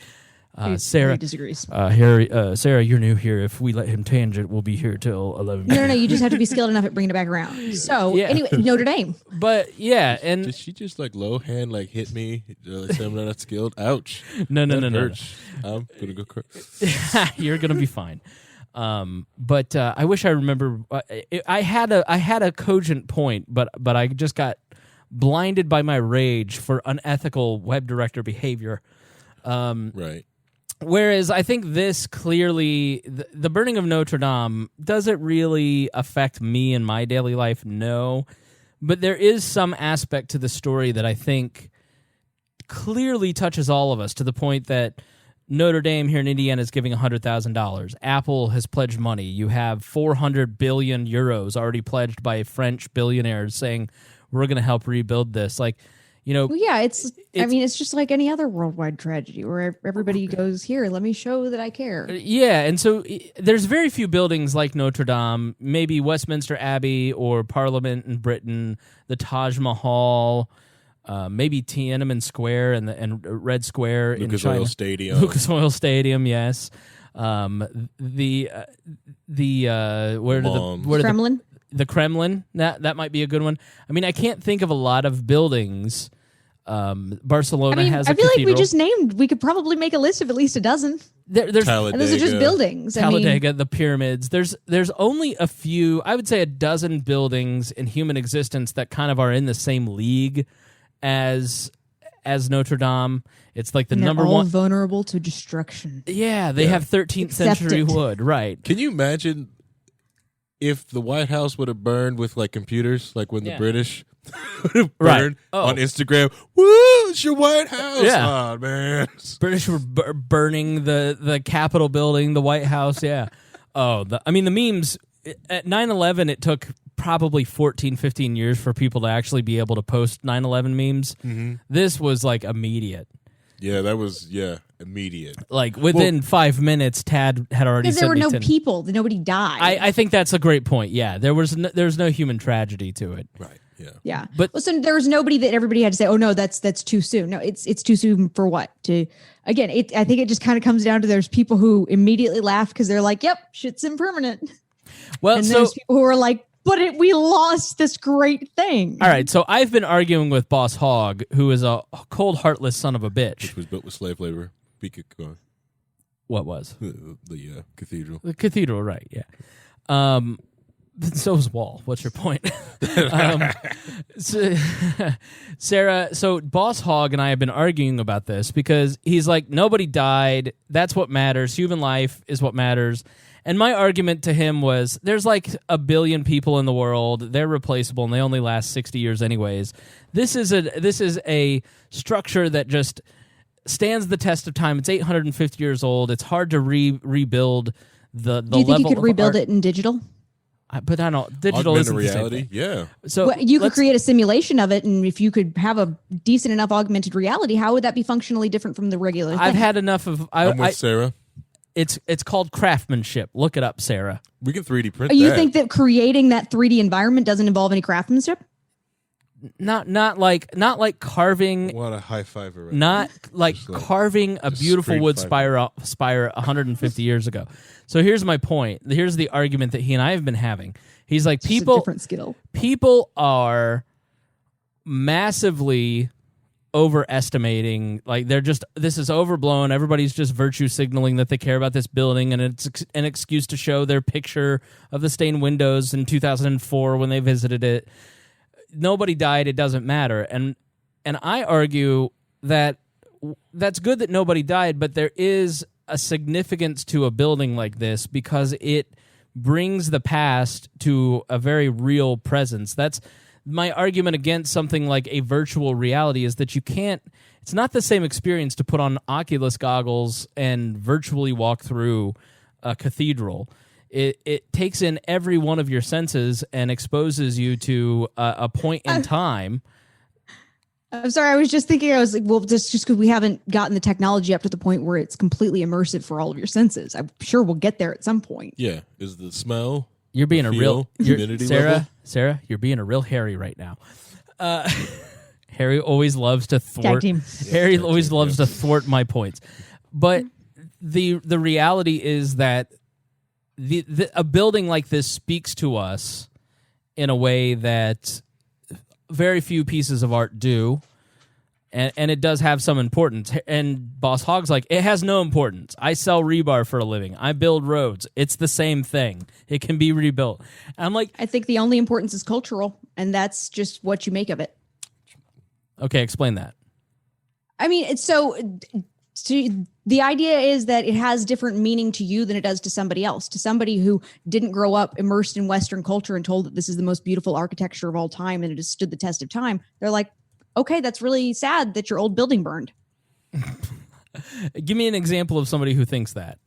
Sarah disagrees. Sarah, you're new here. If we let him tangent, we'll be here till 11. No. You just have to be skilled enough at bringing it back around. So anyway, Notre Dame. But yeah, and did she just like low hand like hit me? Say I'm not skilled. Ouch. No. I'm gonna go. You're gonna be fine. But I wish I remember. I had a cogent point, but I just got blinded by my rage for unethical web director behavior. Right. Whereas I think this clearly, the burning of Notre Dame, does it really affect me in my daily life? No. But there is some aspect to the story that I think clearly touches all of us to the point that Notre Dame here in Indiana is giving $100,000. Apple has pledged money. You have 400 billion euros already pledged by French billionaires saying, we're going to help rebuild this. Like, Well, yeah, I mean, it's just like any other worldwide tragedy where everybody goes, here, let me show that I care. Yeah, and so there's very few buildings like Notre Dame, maybe Westminster Abbey or Parliament in Britain, the Taj Mahal, maybe Tiananmen Square and Red Square in China. Lucas Oil Stadium. Lucas Oil Stadium, yes. Kremlin? The Kremlin, that might be a good one. I mean, I can't think of a lot of buildings. Barcelona has a cathedral. Like we just named, we could probably make a list of at least a dozen. There's and those are just buildings. Talladega, the pyramids. There's only a few, I would say a dozen buildings in human existence that kind of are in the same league as Notre Dame. It's like the number all one, vulnerable to destruction. Yeah, they have 13th century wood, right? Can you imagine if the White House would have burned with like computers, like when the British would have burned on Instagram? Woo! It's your White House. Yeah, oh, man. British were burning the Capitol building, the White House. Yeah. The memes at 9/11. It took probably 15 years for people to actually be able to post 9/11 memes. Mm-hmm. This was like immediate. Yeah, that was immediate. Like within 5 minutes, Tad had already. Because there were no people, nobody died. I think that's a great point. Yeah, there was no human tragedy to it. Right. Yeah. Yeah. But so there was nobody that everybody had to say, "Oh no, that's too soon." No, it's too soon for what? I think it just kind of comes down to there's people who immediately laugh because they're like, "Yep, shit's impermanent." Well, and there's people who are like, but we lost this great thing. All right, so I've been arguing with Boss Hogg, who is a cold, heartless son of a bitch. Which was built with slave labor. What was? The cathedral. The cathedral, right, yeah. So is Wall. What's your point? Sarah, so Boss Hogg and I have been arguing about this because he's like, nobody died. That's what matters. Human life is what matters. And my argument to him was, there's like a billion people in the world. They're replaceable, and they only last 60 years anyways. This is a structure that just stands the test of time. It's 850 years old. It's hard to rebuild the level. Do you think you could rebuild it in digital? But I don't. Digital isn't reality. The same thing. Yeah. So you could create a simulation of it, and if you could have a decent enough augmented reality, how would that be functionally different from the regular thing? I've had enough of. I'm with Sarah. It's called craftsmanship. Look it up, Sarah. We can 3D print. You think that creating that 3D environment doesn't involve any craftsmanship? Not like carving. What a high fiver! Right not like carving a beautiful wood spire 150 years ago. So here's my point. Here's the argument that he and I have been having. He's like, it's a different skill. People are massively overestimating. Like this is overblown. Everybody's just virtue signaling that they care about this building, and it's an excuse to show their picture of the stained windows in 2004 when they visited it. Nobody died. It doesn't matter. And I argue that that's good that nobody died, but there is a significance to a building like this because it brings the past to a very real presence. That's my argument against something like a virtual reality, is that you can't. It's not the same experience to put on Oculus goggles and virtually walk through a cathedral. It takes in every one of your senses and exposes you to a point in time. I'm sorry, I was just thinking, I was like, well, just because we haven't gotten the technology up to the point where it's completely immersive for all of your senses. I'm sure we'll get there at some point. Yeah. Is the smell? You're being a real humidity level? Sarah, you're being a real Harry right now. Harry always loves to thwart. Tag team. Harry always loves to thwart my points. But the reality is that a building like this speaks to us in a way that very few pieces of art do, and it does have some importance. And Boss Hogg's like, it has no importance. I sell rebar for a living. I build roads. It's the same thing. It can be rebuilt. And I'm like, I think the only importance is cultural, and that's just what you make of it. Okay, explain that. I mean, it's the idea is that it has different meaning to you than it does to somebody else. To somebody who didn't grow up immersed in Western culture and told that this is the most beautiful architecture of all time and it has stood the test of time, they're like, okay, that's really sad that your old building burned. Give me an example of somebody who thinks that.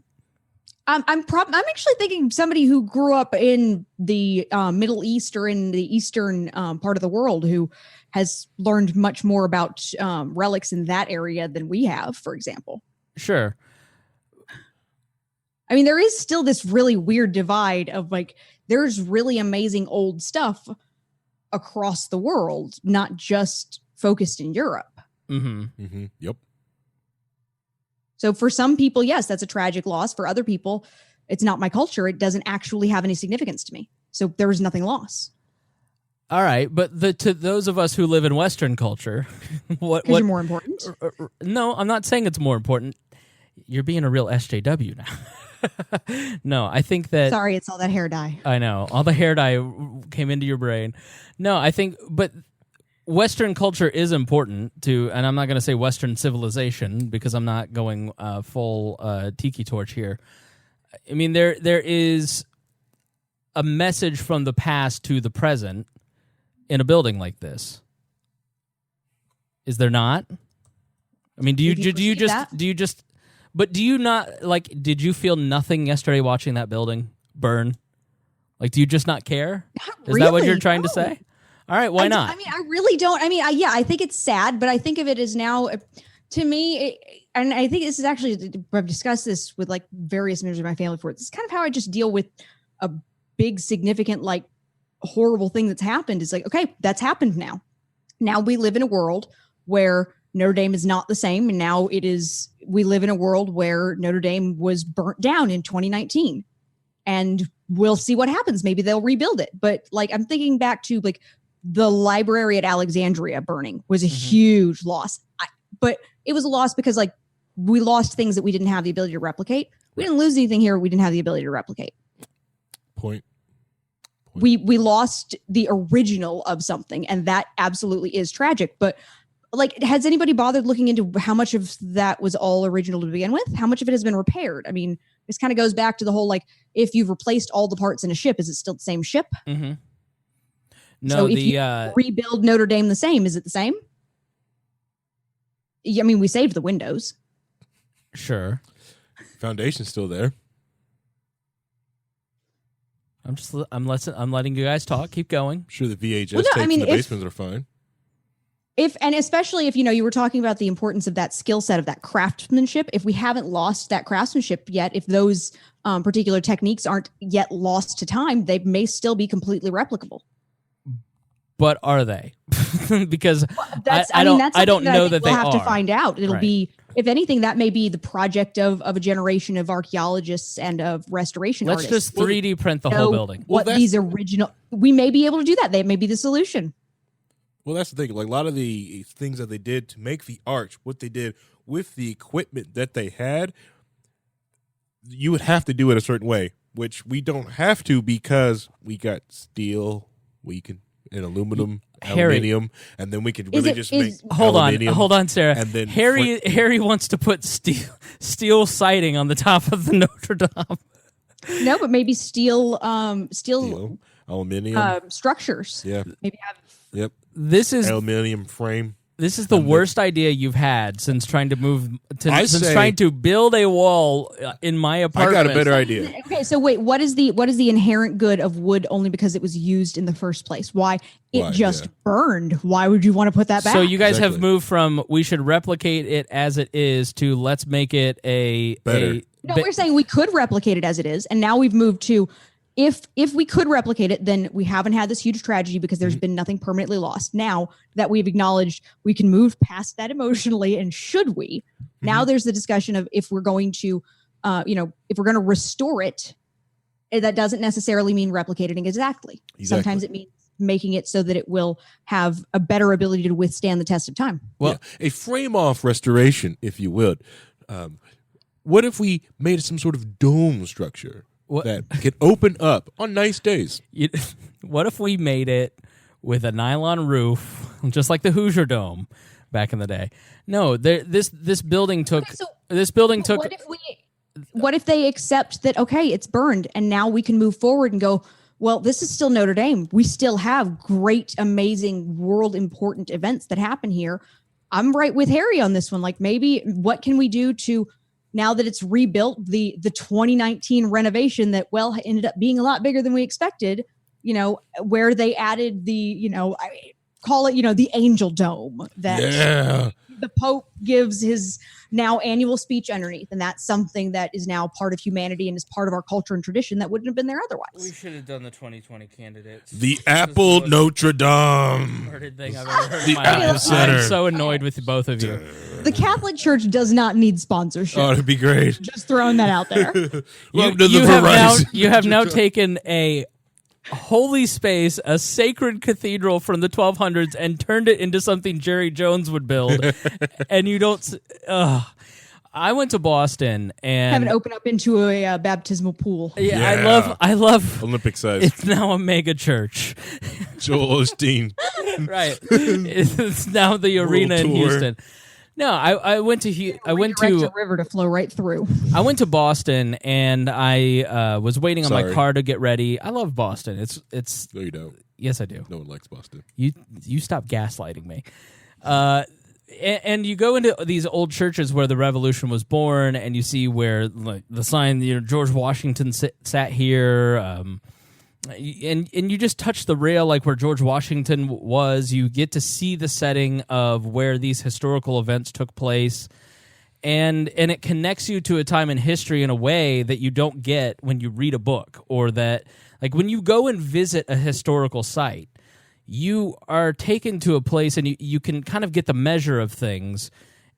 I'm actually thinking somebody who grew up in the Middle East or in the Eastern part of the world who has learned much more about relics in that area than we have, for example. Sure. I mean, there is still this really weird divide of like, there's really amazing old stuff across the world, not just focused in Europe. Yep. So for some people, yes, that's a tragic loss. For other people, it's not my culture. It doesn't actually have any significance to me. So there was nothing lost. All right, but to those of us who live in Western culture, what you're more important? No, I'm not saying it's more important. You're being a real SJW now. No, I think that... Sorry, it's all that hair dye. I know. All the hair dye came into your brain. No, I think... But Western culture is important to... And I'm not going to say Western civilization because I'm not going full tiki torch here. I mean, there is a message from the past to the present in a building like this. Is there not? I mean, do you just but do you not, like, did you feel nothing yesterday watching that building burn? Like, do you just not care? Is that what you're trying to say? All right, why not? I mean, I really don't. I mean, I think it's sad, but I think of it as now, to me, and I think this is actually, I've discussed this with like various members of my family before. This is kind of how I just deal with a big, significant, like, horrible thing that's happened. It's like, okay, that's happened now. Now we live in a world where Notre Dame is not the same. And now we live in a world where Notre Dame was burnt down in 2019. And we'll see what happens. Maybe they'll rebuild it. But like, I'm thinking back to like the library at Alexandria burning was a huge loss. But it was a loss because like we lost things that we didn't have the ability to replicate. We didn't lose anything here we didn't have the ability to replicate. Point. We lost the original of something, and that absolutely is tragic. But like, has anybody bothered looking into how much of that was all original to begin with? How much of it has been repaired? I mean, this kind of goes back to the whole, like, if you've replaced all the parts in a ship, is it still the same ship? No, so if you rebuild Notre Dame the same, is it the same? I mean, we saved the windows. Sure. Foundation's still there. I'm letting you guys talk. Keep going. I'm sure the VHS tapes in the basements are fine. And especially if, you were talking about the importance of that skill set, of that craftsmanship, if we haven't lost that craftsmanship yet, if those particular techniques aren't yet lost to time, they may still be completely replicable. But are they? Because I don't know that they are. We'll have to find out. It'll be, if anything, that may be the project of a generation of archaeologists and of restoration artists. Let's just 3D print the whole building. We may be able to do that. That may be the solution. Well, that's the thing. Like, a lot of the things that they did to make the arch, what they did with the equipment that they had, you would have to do it a certain way, which we don't have to because we got steel, and aluminum, aluminium, and then we could really make aluminium. Hold on, Sarah. And then Harry wants to put steel siding on the top of the Notre Dame. No, but maybe steel aluminium structures. Yeah. Maybe have. Yep. This is aluminium frame. This is the worst idea you've had since trying to trying to build a wall in my apartment. I got a better idea. Okay, so wait, what is the inherent good of wood only because it was used in the first place? Why it just burned? Why would you want to put that back? So you guys have moved from we should replicate it as it is to let's make it better. We're saying we could replicate it as it is, and now we've moved to if we could replicate it, then we haven't had this huge tragedy because there's been nothing permanently lost. Now that we've acknowledged we can move past that emotionally, and should we? Now there's the discussion of if we're going to, if we're going to restore it, that doesn't necessarily mean replicating it exactly. Sometimes it means making it so that it will have a better ability to withstand the test of time. Well, a frame-off restoration, if you would. What if we made some sort of dome structure? That can open up on nice days. What if we made it with a nylon roof, just like the Hoosier Dome back in the day? No, this building took. What if they accept that? Okay, it's burned, and now we can move forward and go. Well, this is still Notre Dame. We still have great, amazing, world important events that happen here. I'm right with Harry on this one. Like, maybe what can we do to now that it's rebuilt, the 2019 renovation that, well, ended up being a lot bigger than we expected, where they added the, call it, the Angel Dome that the Pope gives his now annual speech underneath. And that's something that is now part of humanity and is part of our culture and tradition that wouldn't have been there otherwise. We should have done the 2020 candidates. The Apple Notre Dame. Thing I've ever heard The in my Apple life. Center. I'm so annoyed with both of you. The Catholic Church does not need sponsorship. Oh, it'd be great. Just throwing that out there. Welcome to the Verizon. You have now taken a holy space, a sacred cathedral from the 1200s, and turned it into something Jerry Jones would build. And you don't. I went to Boston and have it open up into a baptismal pool. Yeah, I love Olympic size. It's now a mega church. Joel Osteen. Right. It's now the arena in Houston. No, I went to a river to flow right through. I went to Boston and I was waiting on my Sorry. car to get ready. I love Boston. It's No, you don't. Yes, I do. No one likes Boston. You stop gaslighting me. And you go into these old churches where the Revolution was born, and you see where like the sign, George Washington sat here, and you just touch the rail like where George Washington was. You get to see the setting of where these historical events took place, and it connects you to a time in history in a way that you don't get when you read a book, or that like when you go and visit a historical site. You are taken to a place and you can kind of get the measure of things.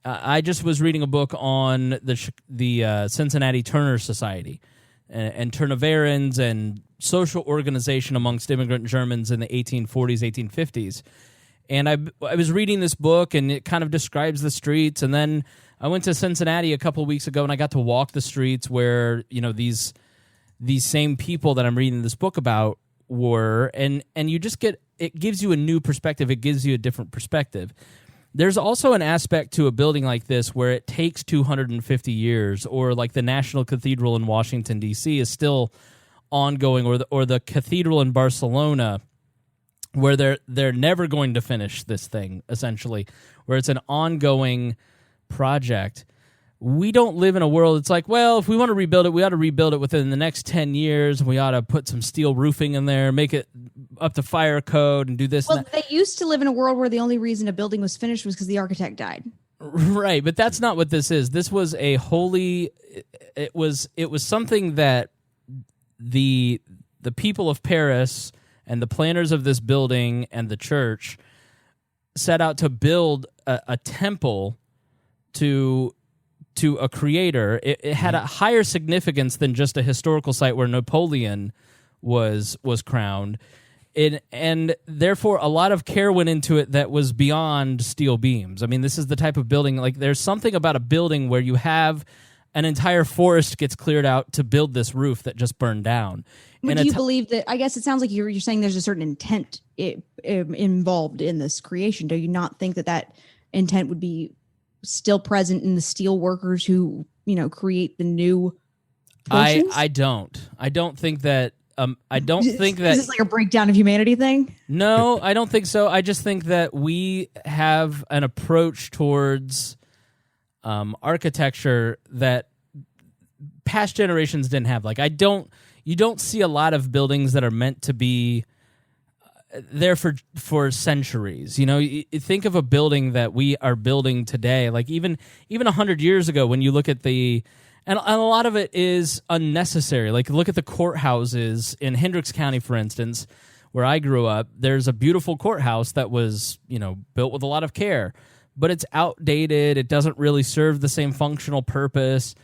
I just was reading a book on the Cincinnati Turner Society and Turnoverans and social organization amongst immigrant Germans in the 1840s, 1850s. And I was reading this book, and it kind of describes the streets. And then I went to Cincinnati a couple of weeks ago, and I got to walk the streets where these same people that I'm reading this book about were, and you just get. It gives you a new perspective. It gives you a different perspective. There's also an aspect to a building like this where it takes 250 years, or like the National Cathedral in Washington, D.C. is still ongoing, or the cathedral in Barcelona, where they're never going to finish this thing, essentially, where it's an ongoing project. We don't live in a world, it's like, well, if we want to rebuild it, we ought to rebuild it within the next 10 years. We ought to put some steel roofing in there, make it up to fire code, and do this. Well, and that. They used to live in a world where the only reason a building was finished was because the architect died. Right, but that's not what this is. This was a holy. It was something that the people of Paris and the planners of this building and the church set out to build a temple to a creator. It had a higher significance than just a historical site where Napoleon was crowned. And therefore, a lot of care went into it that was beyond steel beams. I mean, this is the type of building, like there's something about a building where you have an entire forest gets cleared out to build this roof that just burned down. But do you believe that, I guess it sounds like you're saying there's a certain intent involved in this creation. Do you not think that intent would be still present in the steel workers who, create the new portions? I don't think that I don't think that... Is this like a breakdown of humanity thing? No, I don't think so. I just think that we have an approach towards architecture that past generations didn't have. Like, you don't see a lot of buildings that are meant to be there for centuries. You think of a building that we are building today, like even 100 years ago, when you look at and a lot of it is unnecessary. Like, look at the courthouses in Hendricks County, for instance, where I grew up. There's a beautiful courthouse that was, built with a lot of care, but it's outdated. It doesn't really serve the same functional purpose.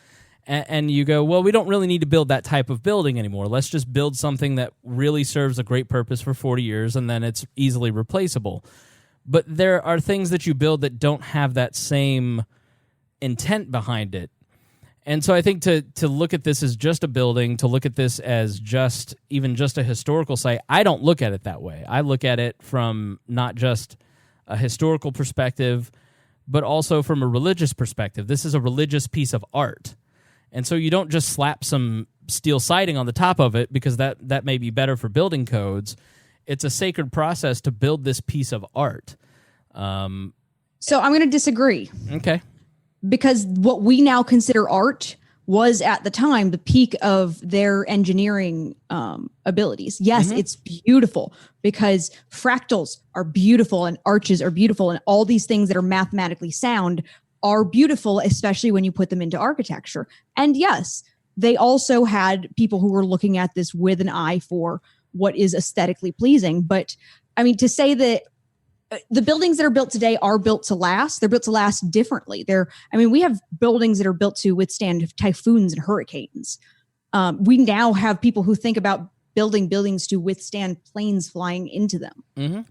And you go, well, we don't really need to build that type of building anymore. Let's just build something that really serves a great purpose for 40 years, and then it's easily replaceable. But there are things that you build that don't have that same intent behind it. And so I think to look at this as just a building, to look at this as even just a historical site, I don't look at it that way. I look at it from not just a historical perspective, but also from a religious perspective. This is a religious piece of art. And so you don't just slap some steel siding on the top of it because that may be better for building codes. It's a sacred process to build this piece of art. So I'm going to disagree. Okay. because what we now consider art was at the time the peak of their engineering abilities. Yes, it's beautiful because fractals are beautiful and arches are beautiful and all these things that are mathematically sound are beautiful, especially when you put them into architecture. And yes, they also had people who were looking at this with an eye for what is aesthetically pleasing. But I mean, to say that the buildings that are built today are built to last. They're built to last differently. We have buildings that are built to withstand typhoons and hurricanes. We now have people who think about building buildings to withstand planes flying into them.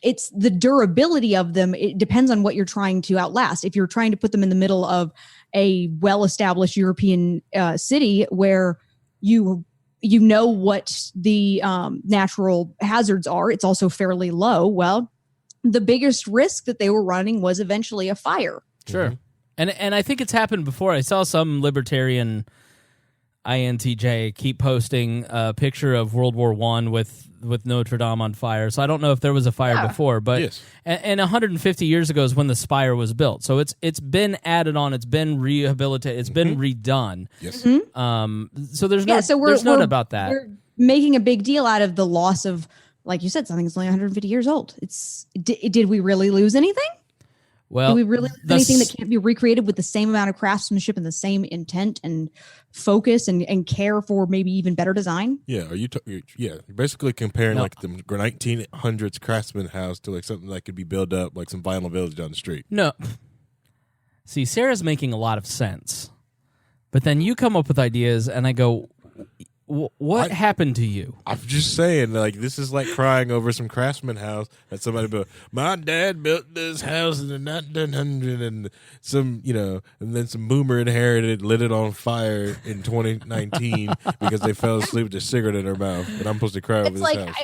It's the durability of them. It depends on what you're trying to outlast. If you're trying to put them in the middle of a well-established European city where you know what the natural hazards are. It's also fairly low. Well, the biggest risk that they were running was eventually a fire. Sure. And I think it's happened before. I saw some libertarian INTJ keep posting a picture of World War I with Notre Dame on fire. So I don't know if there was a fire before, but Yes. and 150 years ago is when the spire was built. So it's been added on, it's been rehabilitated, it's been redone. Yes. So there's no there's no doubt about that. We're making a big deal out of the loss of, like you said, something that's only 150 years old. Did we really lose anything? Well, Do we really lose anything that can't be recreated with the same amount of craftsmanship and the same intent and focus and care for maybe even better design? Yeah. You're basically comparing like the 1900s craftsman house to like something that could be built up like some vinyl village down the street. No. See, Sarah's making a lot of sense. But then you come up with ideas and I go, what happened to you? I'm just saying, like, this is like crying over some craftsman house that somebody built. My dad built this house in the 1900s, and some, and then some boomer inherited, lit it on fire in 2019 because they fell asleep with a cigarette in their mouth, and I'm supposed to cry over this house.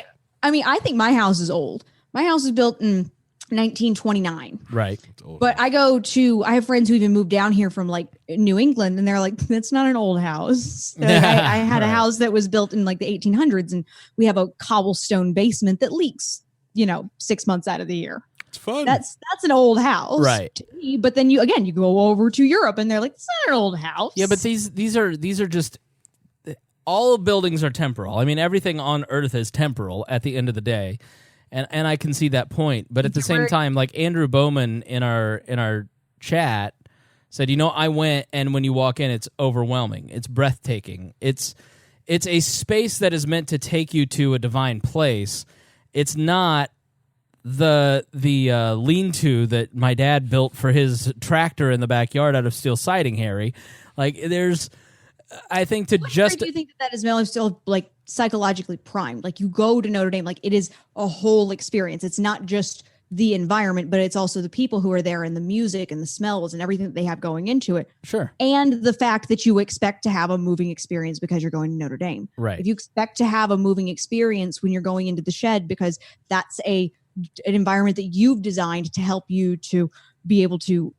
I think my house is old. My house is built in 1929. Right. But I have friends who even moved down here from like New England, and they're like, that's not an old house. Like, I had a house that was built in like the 1800s, and we have a cobblestone basement that leaks, 6 months out of the year. It's fun. That's an old house. Right. But then you go over to Europe and they're like, it's not an old house. Yeah, but these are just, all buildings are temporal. I mean, everything on Earth is temporal at the end of the day. And I can see that point, but at the same time, like Andrew Bowman in our chat said, I went, and when you walk in, it's overwhelming. It's breathtaking. It's a space that is meant to take you to a divine place. It's not the lean-to that my dad built for his tractor in the backyard out of steel siding, Harry. Like I think to just. Do you think that is still like psychologically primed? Like you go to Notre Dame, like it is a whole experience. It's not just the environment, but it's also the people who are there and the music and the smells and everything that they have going into it. Sure. And the fact that you expect to have a moving experience because you're going to Notre Dame. Right. If you expect to have a moving experience when you're going into the shed because that's an environment that you've designed to help you to be able to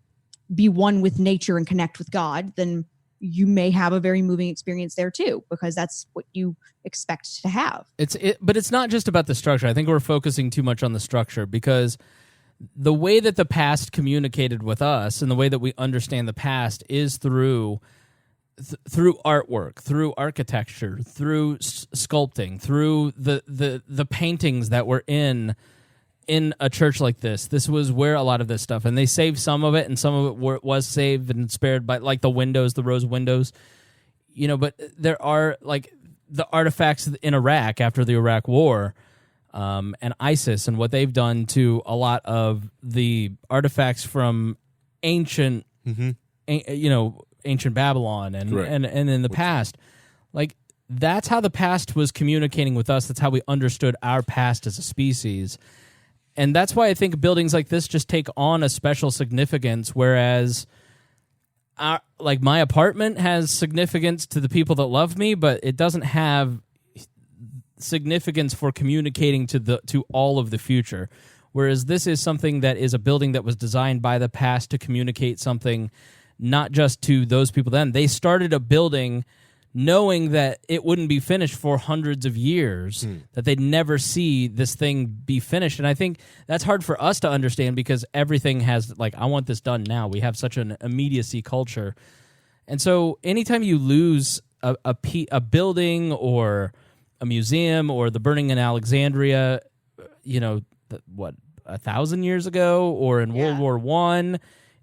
be one with nature and connect with God, then you may have a very moving experience there too, because that's what you expect to have. But it's not just about the structure. I think we're focusing too much on the structure because the way that the past communicated with us and the way that we understand the past is through artwork, through architecture, through sculpting, through the paintings that were in a church like this. This was where a lot of this stuff, and they saved some of it, and some of it was saved and spared by like the windows, the rose windows, but there are like the artifacts in Iraq after the Iraq War, and ISIS and what they've done to a lot of the artifacts from ancient, ancient Babylon and in the past. Like that's how the past was communicating with us. That's how we understood our past as a species. And that's why I think buildings like this just take on a special significance, whereas like my apartment has significance to the people that love me, but it doesn't have significance for communicating to all of the future. Whereas this is something that is a building that was designed by the past to communicate something not just to those people then. They started a building knowing that it wouldn't be finished for hundreds of years, that they'd never see this thing be finished. And I think that's hard for us to understand because everything has, like, I want this done now. We have such an immediacy culture. And so anytime you lose a building or a museum or the burning in Alexandria, 1,000 years ago, or in World War I,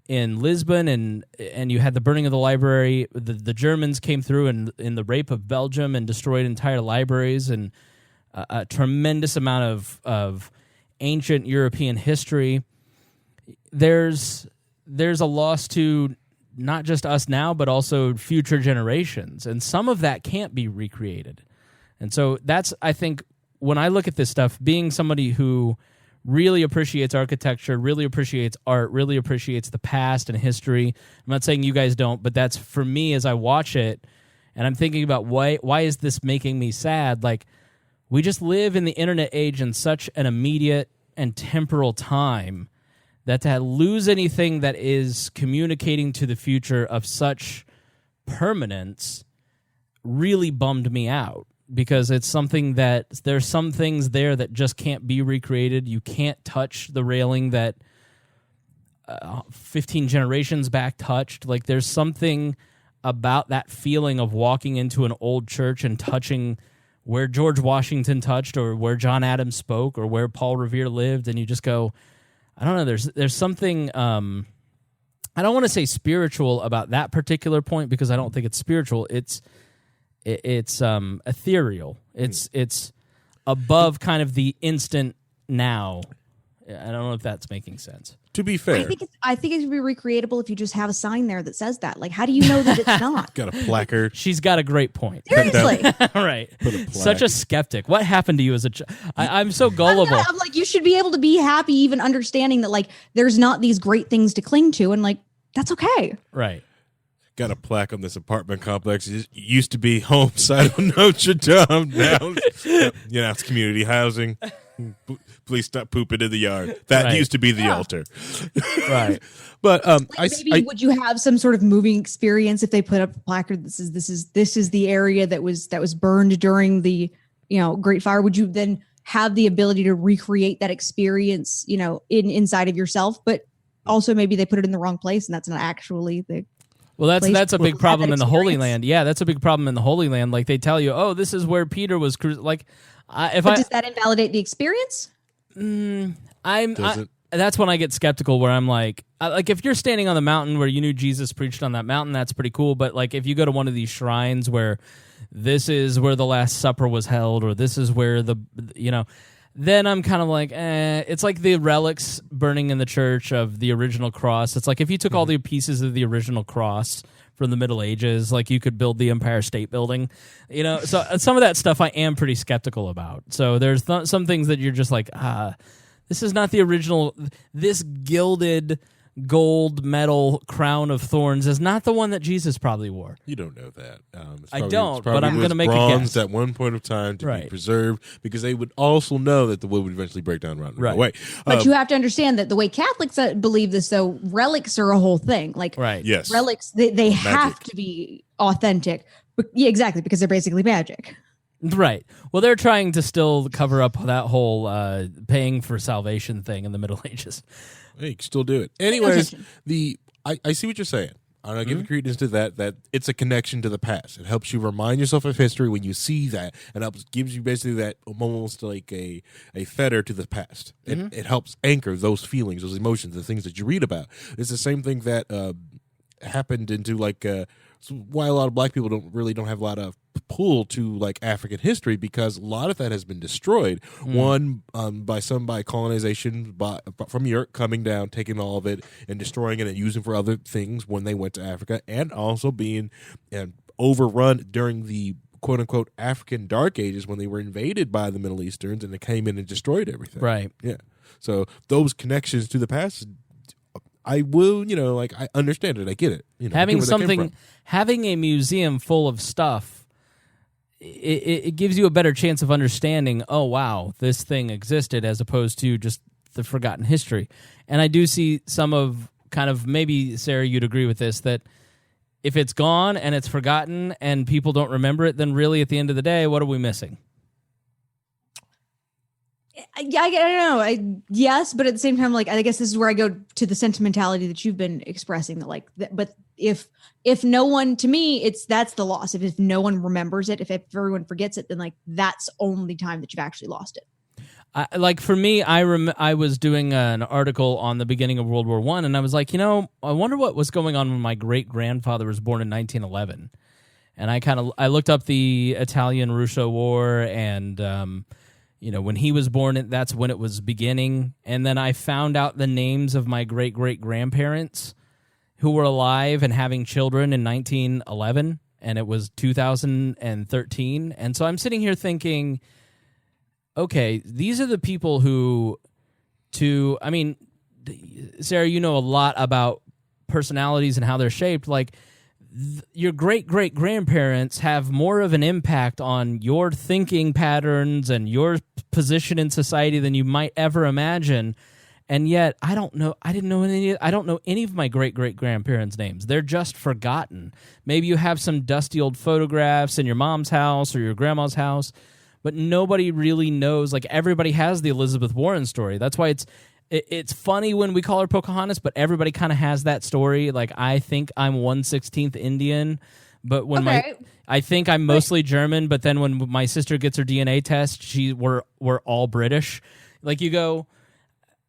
in Lisbon, and you had the burning of the library. The Germans came through in the rape of Belgium and destroyed entire libraries and a tremendous amount of ancient European history. There's a loss to not just us now, but also future generations, and some of that can't be recreated. And so that's, I think, when I look at this stuff, being somebody who really appreciates architecture, really appreciates art, really appreciates the past and history. I'm not saying you guys don't, but that's for me as I watch it, and I'm thinking about why is this making me sad? Like, we just live in the internet age in such an immediate and temporal time that to lose anything that is communicating to the future of such permanence really bummed me out. Because it's something that there's some things there that just can't be recreated. You can't touch the railing that 15 generations back touched. Like, there's something about that feeling of walking into an old church and touching where George Washington touched, or where John Adams spoke, or where Paul Revere lived, and you just go, I don't know. There's something. I don't want to say spiritual about that particular point because I don't think it's spiritual. It's ethereal. It's above kind of the instant now. I don't know if that's making sense. To be fair, I think it would be recreatable if you just have a sign there that says that. Like, how do you know that it's not? got a placard. She's got a great point. Seriously. Right. Such a skeptic. What happened to you as a child? I'm so gullible. I'm like, you should be able to be happy even understanding that, like, there's not these great things to cling to, and, like, that's okay. Right. Got a plaque on this apartment complex. It used to be home side of Notre Dame. Now, it's community housing. Please stop pooping in the yard. That used to be the altar. Right. But would you have some sort of moving experience if they put up a placard that says this is the area that was burned during the Great Fire? Would you then have the ability to recreate that experience inside of yourself? But also maybe they put it in the wrong place and that's not actually the. Well, that's a big problem in the Holy Land. Yeah, that's a big problem in the Holy Land. Like, they tell you, oh, this is where Peter was like. Does that invalidate the experience? That's when I get skeptical. Where I'm like if you're standing on the mountain where you knew Jesus preached on that mountain, that's pretty cool. But like, if you go to one of these shrines where this is where the Last Supper was held, or this is where then I'm kind of like, it's like the relics burning in the church of the original cross. It's like if you took all the pieces of the original cross from the Middle Ages, like, you could build the Empire State Building, So some of that stuff I am pretty skeptical about. So there's some things that you're just like, this is not the original. This gilded gold metal crown of thorns is not the one that Jesus probably wore. You don't know that. I don't, but I'm going to make a guess. At one point of time to be preserved, because they would also know that the wood would eventually break down around the way. But you have to understand that the way Catholics believe this, though, relics are a whole thing. Like, yes, relics, they have to be authentic. But, yeah, exactly, because they're basically magic. Right. Well, they're trying to still cover up that whole paying for salvation thing in the Middle Ages. Hey, you can still do it. Anyways, I see what you're saying. I'm not giving credence to that it's a connection to the past. It helps you remind yourself of history when you see that, and gives you basically that almost like a fetter to the past. It helps anchor those feelings, those emotions, the things that you read about. It's the same thing that happened into why a lot of black people don't have a lot of pull to like African history, because a lot of that has been destroyed. One by colonization from Europe coming down, taking all of it and destroying it and using for other things when they went to Africa, and also being overrun during the quote unquote African Dark Ages when they were invaded by the Middle Easterns and they came in and destroyed everything. Right. Yeah. So those connections to the past, I will, I understand it. I get it. Having a museum full of stuff, it gives you a better chance of understanding, oh, wow, this thing existed, as opposed to just the forgotten history. And I do see some of kind of, maybe, Sarah, you'd agree with this, that if it's gone and it's forgotten and people don't remember it, then really at the end of the day, what are we missing? I don't know. Yes, but at the same time, like, I guess this is where I go to the sentimentality that you've been expressing. But if no one, to me, that's the loss. If no one remembers it, if everyone forgets it, then like that's only time that you've actually lost it. Like for me, I was doing an article on the beginning of World War I, and I was like, I wonder what was going on when my great grandfather was born in 1911, and I looked up the Italian-Russo War and. When he was born, that's when it was beginning. And then I found out the names of my great-great-grandparents who were alive and having children in 1911, and it was 2013. And so I'm sitting here thinking, okay, these are the people Sarah, you know a lot about personalities and how they're shaped. Like, your great-great-grandparents have more of an impact on your thinking patterns and your position in society than you might ever imagine. And yet, I don't know any of my great-great-grandparents' names. They're just forgotten. Maybe you have some dusty old photographs in your mom's house or your grandma's house, but nobody really knows. Like, everybody has the Elizabeth Warren story. That's why it's funny when we call her Pocahontas, but everybody kind of has that story. Like, I think I'm 1/16 Indian, but when I think I'm mostly German, but then when my sister gets her DNA test, we're all British. Like, you go,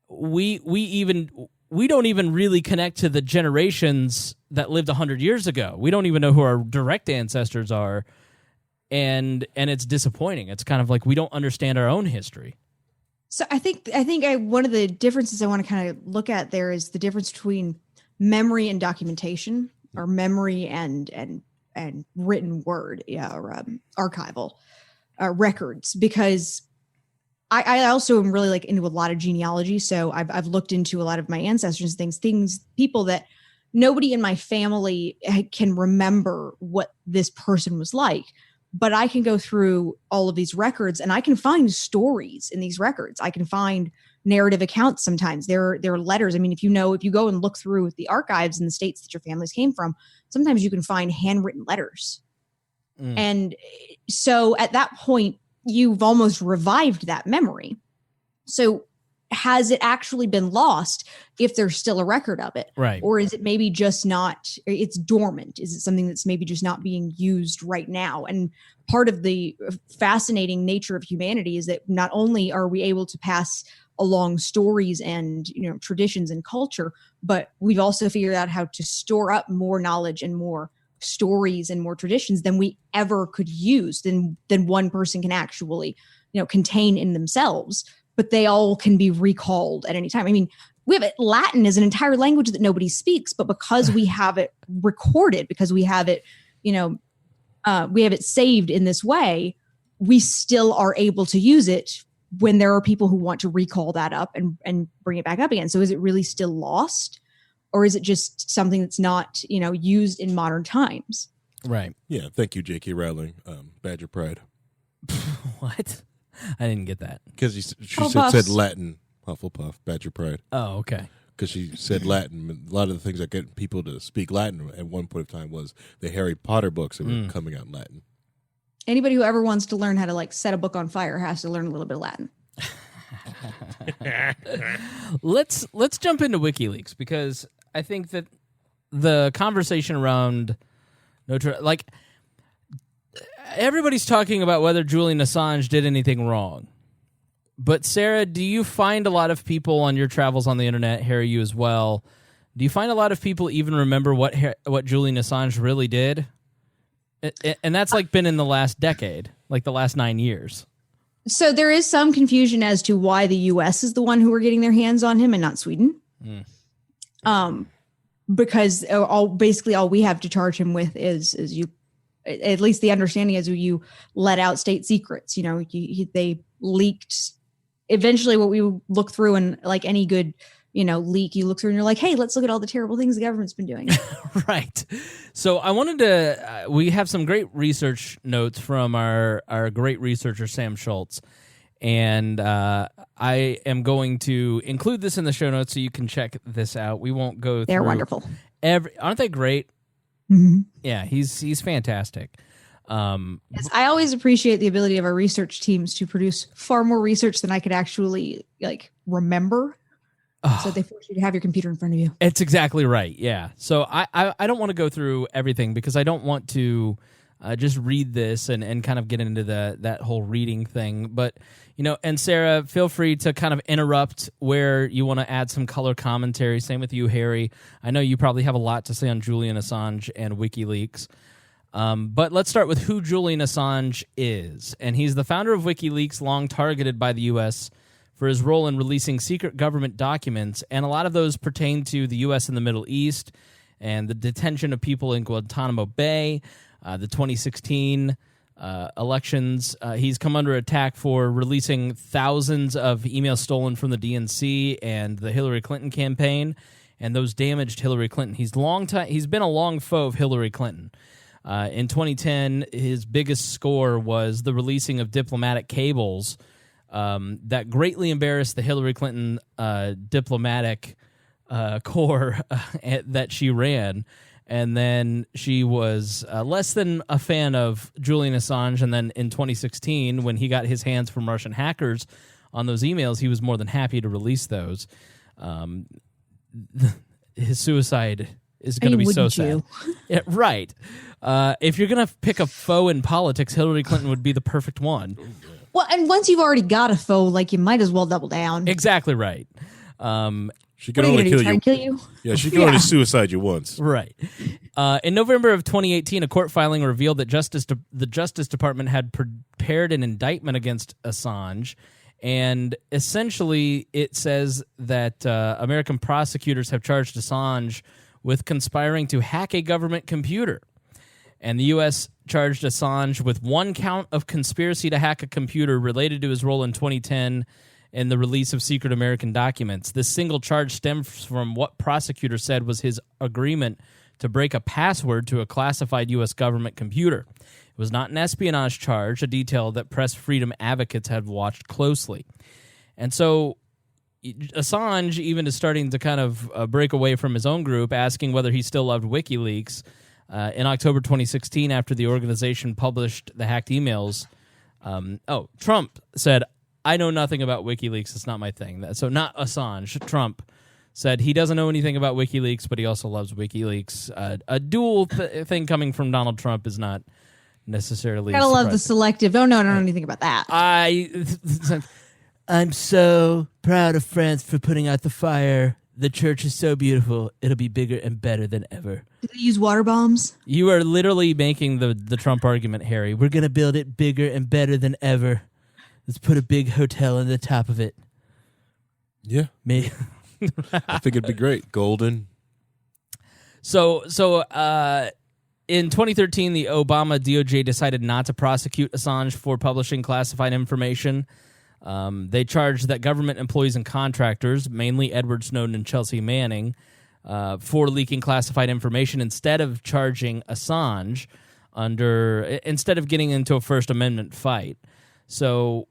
we don't even really connect to the generations that lived 100 years ago. We don't even know who our direct ancestors are, and it's disappointing. It's kind of like we don't understand our own history. So I think one of the differences I want to kind of look at there is the difference between memory and documentation, or memory and written word, or archival records. Because I also am really like into a lot of genealogy, so I've looked into a lot of my ancestors, people that nobody in my family can remember what this person was like. But I can go through all of these records and I can find stories in these records. I can find narrative accounts sometimes. There are letters. I mean, if you go and look through the archives in the states that your families came from, sometimes you can find handwritten letters. And so at that point, you've almost revived that memory. So has it actually been lost if there's still a record of it? Right. Or is it maybe just not, it's dormant? Is it something that's maybe just not being used right now? And part of the fascinating nature of humanity is that not only are we able to pass along stories and, traditions and culture, but we've also figured out how to store up more knowledge and more stories and more traditions than we ever could use, than one person can actually, contain in themselves. But they all can be recalled at any time. I mean, we have Latin is an entire language that nobody speaks, but because we have it recorded, because we have it, we have it saved in this way, we still are able to use it when there are people who want to recall that up and bring it back up again. So is it really still lost, or is it just something that's not, used in modern times? Right. Yeah. Thank you, J.K. Rowling. Badger Pride. What? I didn't get that. Because she said Latin, Hufflepuff, Badger Pride. Oh, okay. Because she said Latin. A lot of the things that get people to speak Latin at one point of time was the Harry Potter books that were coming out in Latin. Anybody who ever wants to learn how to set a book on fire has to learn a little bit of Latin. Let's jump into WikiLeaks, because I think that the conversation around everybody's talking about whether Julian Assange did anything wrong. But Sarah, do you find a lot of people on your travels on the internet, Harry, you as well, do you find a lot of people even remember what Julian Assange really did? And that's been in the last decade, the last 9 years. So there is some confusion as to why the U.S. is the one who are getting their hands on him and not Sweden. Because all we have to charge him with is you. At least the understanding is you let out state secrets. They leaked. Eventually, what we look through, and like any good, leak, you look through and you're like, hey, let's look at all the terrible things the government's been doing. Right. So I wanted to. We have some great research notes from our great researcher Sam Schultz, and I am going to include this in the show notes so you can check this out. We won't go. They're wonderful. Aren't they great? Yeah, he's fantastic. Yes, I always appreciate the ability of our research teams to produce far more research than I could actually remember. So they force you to have your computer in front of you. It's exactly right. Yeah. So I don't want to go through everything because I don't want to just read this and kind of get into that whole reading thing. But, and Sarah, feel free to kind of interrupt where you want to add some color commentary. Same with you, Harry. I know you probably have a lot to say on Julian Assange and WikiLeaks. But let's start with who Julian Assange is. And he's the founder of WikiLeaks, long targeted by the U.S. for his role in releasing secret government documents, and a lot of those pertain to the U.S. and the Middle East and the detention of people in Guantanamo Bay, the 2016 elections. He's come under attack for releasing thousands of emails stolen from the DNC and the Hillary Clinton campaign, and those damaged Hillary Clinton. He's been a long foe of Hillary Clinton. In 2010, his biggest score was the releasing of diplomatic cables that greatly embarrassed the Hillary Clinton diplomatic corps that she ran. And then she was less than a fan of Julian Assange. And then in 2016, when he got his hands from Russian hackers on those emails, he was more than happy to release those. His suicide is going to be so sad. Yeah, right. If you're going to pick a foe in politics, Hillary Clinton would be the perfect one. Well, and once you've already got a foe, you might as well double down. Exactly right. She can only kill you. Yeah, she can only suicide you once. Right. In November of 2018, a court filing revealed that the Justice Department had prepared an indictment against Assange, and essentially it says that American prosecutors have charged Assange with conspiring to hack a government computer. And the U.S. charged Assange with one count of conspiracy to hack a computer related to his role in 2010 in the release of secret American documents. This single charge stems from what prosecutors said was his agreement to break a password to a classified U.S. government computer. It was not an espionage charge, a detail that press freedom advocates have watched closely. And so Assange even is starting to kind of break away from his own group, asking whether he still loved WikiLeaks. In October 2016, after the organization published the hacked emails, Trump said, "I know nothing about WikiLeaks. It's not my thing." So not Assange. Trump said he doesn't know anything about WikiLeaks, but he also loves WikiLeaks. A dual thing coming from Donald Trump is not necessarily Gotta surprising. love the selective. Oh, no, I don't know anything about that. I'm so proud of France for putting out the fire. The church is so beautiful. It'll be bigger and better than ever. Do they use water bombs? You are literally making the Trump argument, Harry. We're going to build it bigger and better than ever. Let's put a big hotel on the top of it. Yeah. Me. I think it'd be great. Golden. So in 2013, the Obama DOJ decided not to prosecute Assange for publishing classified information. They charged that government employees and contractors, mainly Edward Snowden and Chelsea Manning, for leaking classified information instead of charging Assange instead of getting into a First Amendment fight. So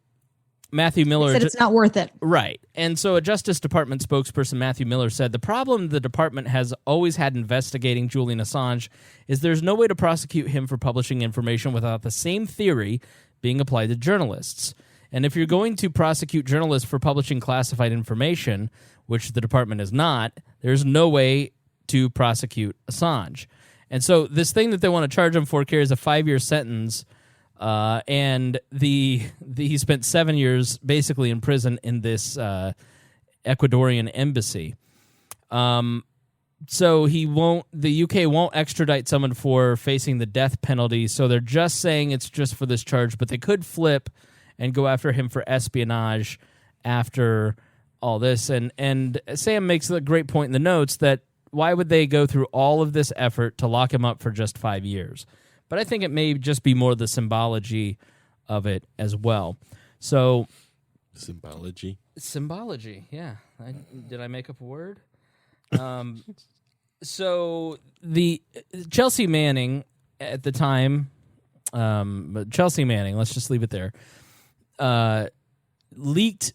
Matthew Miller said it's not worth it. Right. And so a Justice Department spokesperson, Matthew Miller, said the problem the department has always had investigating Julian Assange is there's no way to prosecute him for publishing information without the same theory being applied to journalists. And if you're going to prosecute journalists for publishing classified information, which the department is not, there's no way to prosecute Assange. And so this thing that they want to charge him for carries a 5-year sentence, and he spent 7 years basically in prison in this Ecuadorian embassy. So the UK won't extradite someone for facing the death penalty, so they're just saying it's just for this charge, but they could flip and go after him for espionage after all this. And Sam makes a great point in the notes that why would they go through all of this effort to lock him up for just 5 years? But I think it may just be more the symbology of it as well. So, Symbology, yeah. Did I make up a word? So the Chelsea Manning at the time, Chelsea Manning, let's just leave it there, leaked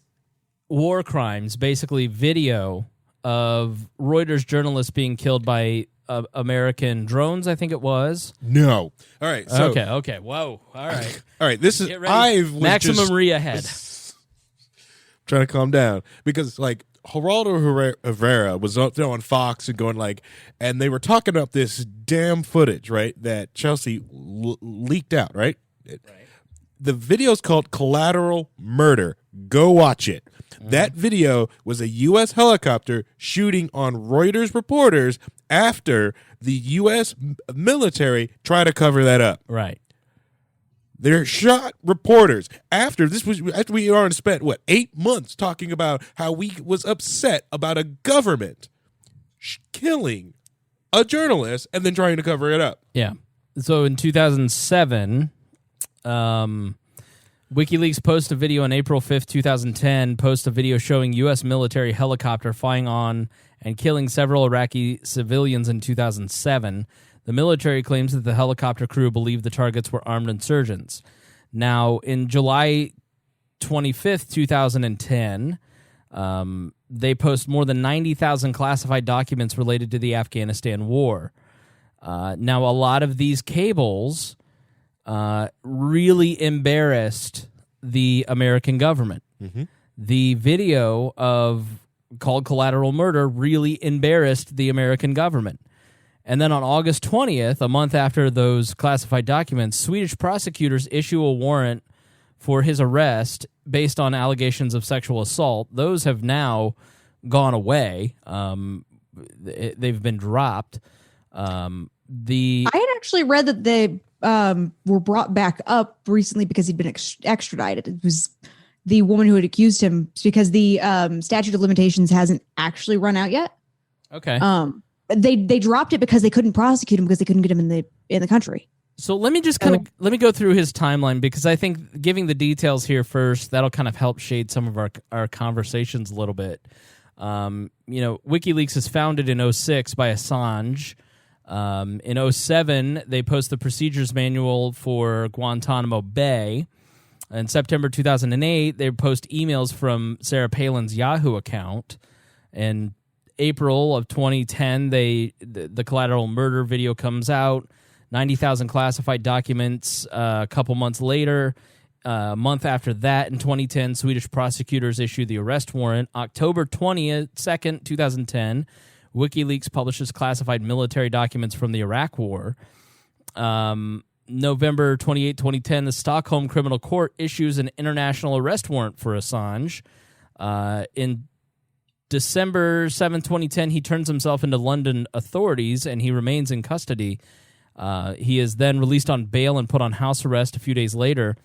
war crimes, basically video of Reuters journalists being killed by American drones, I think it was. No. All right. So, Okay. Whoa. All right. All right. This is Get ready. Maximum re-ahead. Trying to calm down because like Geraldo Rivera was up there on Fox and going like, and they were talking about this damn footage, right? That Chelsea leaked out, right? The video's called Collateral Murder. Go watch it. That video was a U.S. helicopter shooting on Reuters reporters after the U.S. military tried to cover that up. Right. They're shot reporters after we already spent 8 months talking about how we was upset about a government killing a journalist and then trying to cover it up. Yeah. So in 2007, WikiLeaks posted a video on April 5th, 2010, posted a video showing U.S. military helicopter flying on and killing several Iraqi civilians in 2007. The military claims that the helicopter crew believed the targets were armed insurgents. Now, in July 25th, 2010, they post more than 90,000 classified documents related to the Afghanistan war. Now, a lot of these cables really embarrassed the American government. Mm-hmm. The video called Collateral Murder really embarrassed the American government. And then on August 20th, a month after those classified documents, Swedish prosecutors issue a warrant for his arrest based on allegations of sexual assault. Those have now gone away. They've been dropped. I had actually read that they were brought back up recently because he'd been extradited. It was the woman who had accused him because the statute of limitations hasn't actually run out yet. Okay. They dropped it because they couldn't prosecute him because they couldn't get him in the country. So let me just let me go through his timeline because I think giving the details here first, that'll kind of help shade some of our conversations a little bit. WikiLeaks is founded in 2006 by Assange. In 2007, they post the procedures manual for Guantanamo Bay. In September 2008, they post emails from Sarah Palin's Yahoo account. In April of 2010, the Collateral Murder video comes out. 90,000 classified documents. A couple months later, a month after that, in 2010, Swedish prosecutors issue the arrest warrant. October 2nd, 2010, WikiLeaks publishes classified military documents from the Iraq War. November 28, 2010, the Stockholm Criminal Court issues an international arrest warrant for Assange. In December 7, 2010, he turns himself into London authorities, and he remains in custody. He is then released on bail and put on house arrest a few days later.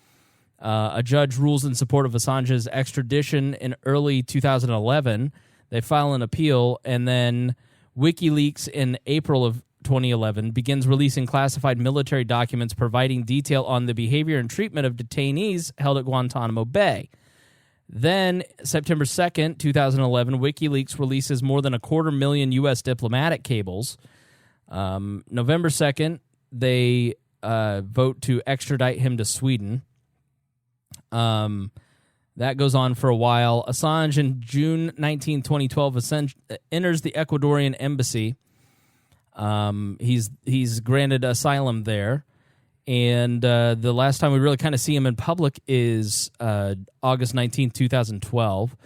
A judge rules in support of Assange's extradition in early 2011. They file an appeal, and then WikiLeaks in April of 2011 begins releasing classified military documents providing detail on the behavior and treatment of detainees held at Guantanamo Bay. Then, September 2nd, 2011, WikiLeaks releases more than 250,000 U.S. diplomatic cables. November 2nd, they vote to extradite him to Sweden. That goes on for a while. Assange, in June 19, 2012, enters the Ecuadorian embassy. He's granted asylum there. And the last time we really kind of see him in public is August 19, 2012.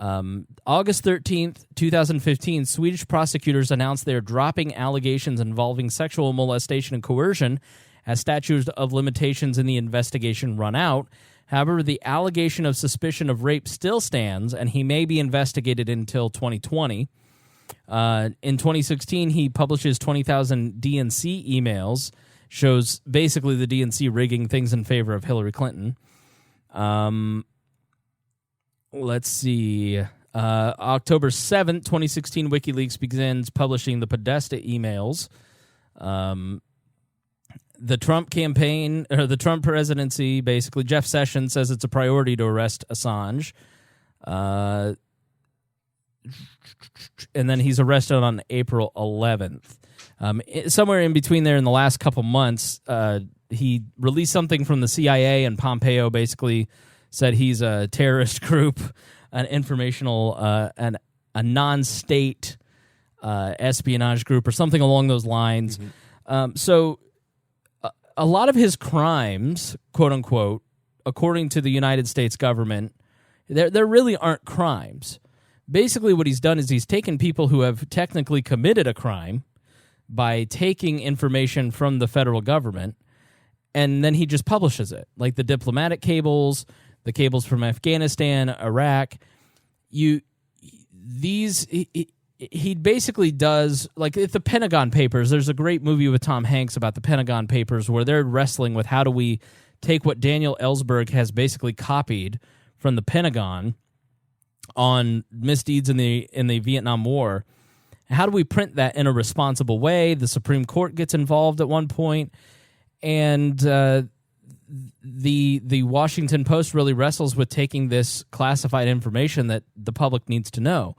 August 13th, 2015, Swedish prosecutors announced they're dropping allegations involving sexual molestation and coercion as statutes of limitations in the investigation run out. However, the allegation of suspicion of rape still stands, and he may be investigated until 2020. In 2016, he publishes 20,000 DNC emails, shows basically the DNC rigging things in favor of Hillary Clinton. Let's see. October 7th, 2016, WikiLeaks begins publishing the Podesta emails. The Trump campaign, or the Trump presidency, basically, Jeff Sessions says it's a priority to arrest Assange. And then he's arrested on April 11th. Somewhere in between there in the last couple months, he released something from the CIA, and Pompeo basically said he's a terrorist group, an informational, a non-state espionage group or something along those lines. So a lot of his crimes, quote unquote, according to the United States government, there really aren't crimes. Basically what he's done is he's taken people who have technically committed a crime by taking information from the federal government, and then he just publishes it, like the diplomatic cables, the cables from Afghanistan, Iraq. He basically does, like at the Pentagon Papers, there's a great movie with Tom Hanks about the Pentagon Papers where they're wrestling with how do we take what Daniel Ellsberg has basically copied from the Pentagon on misdeeds in the Vietnam War. How do we print that in a responsible way? The Supreme Court gets involved at one point, and the Washington Post really wrestles with taking this classified information that the public needs to know.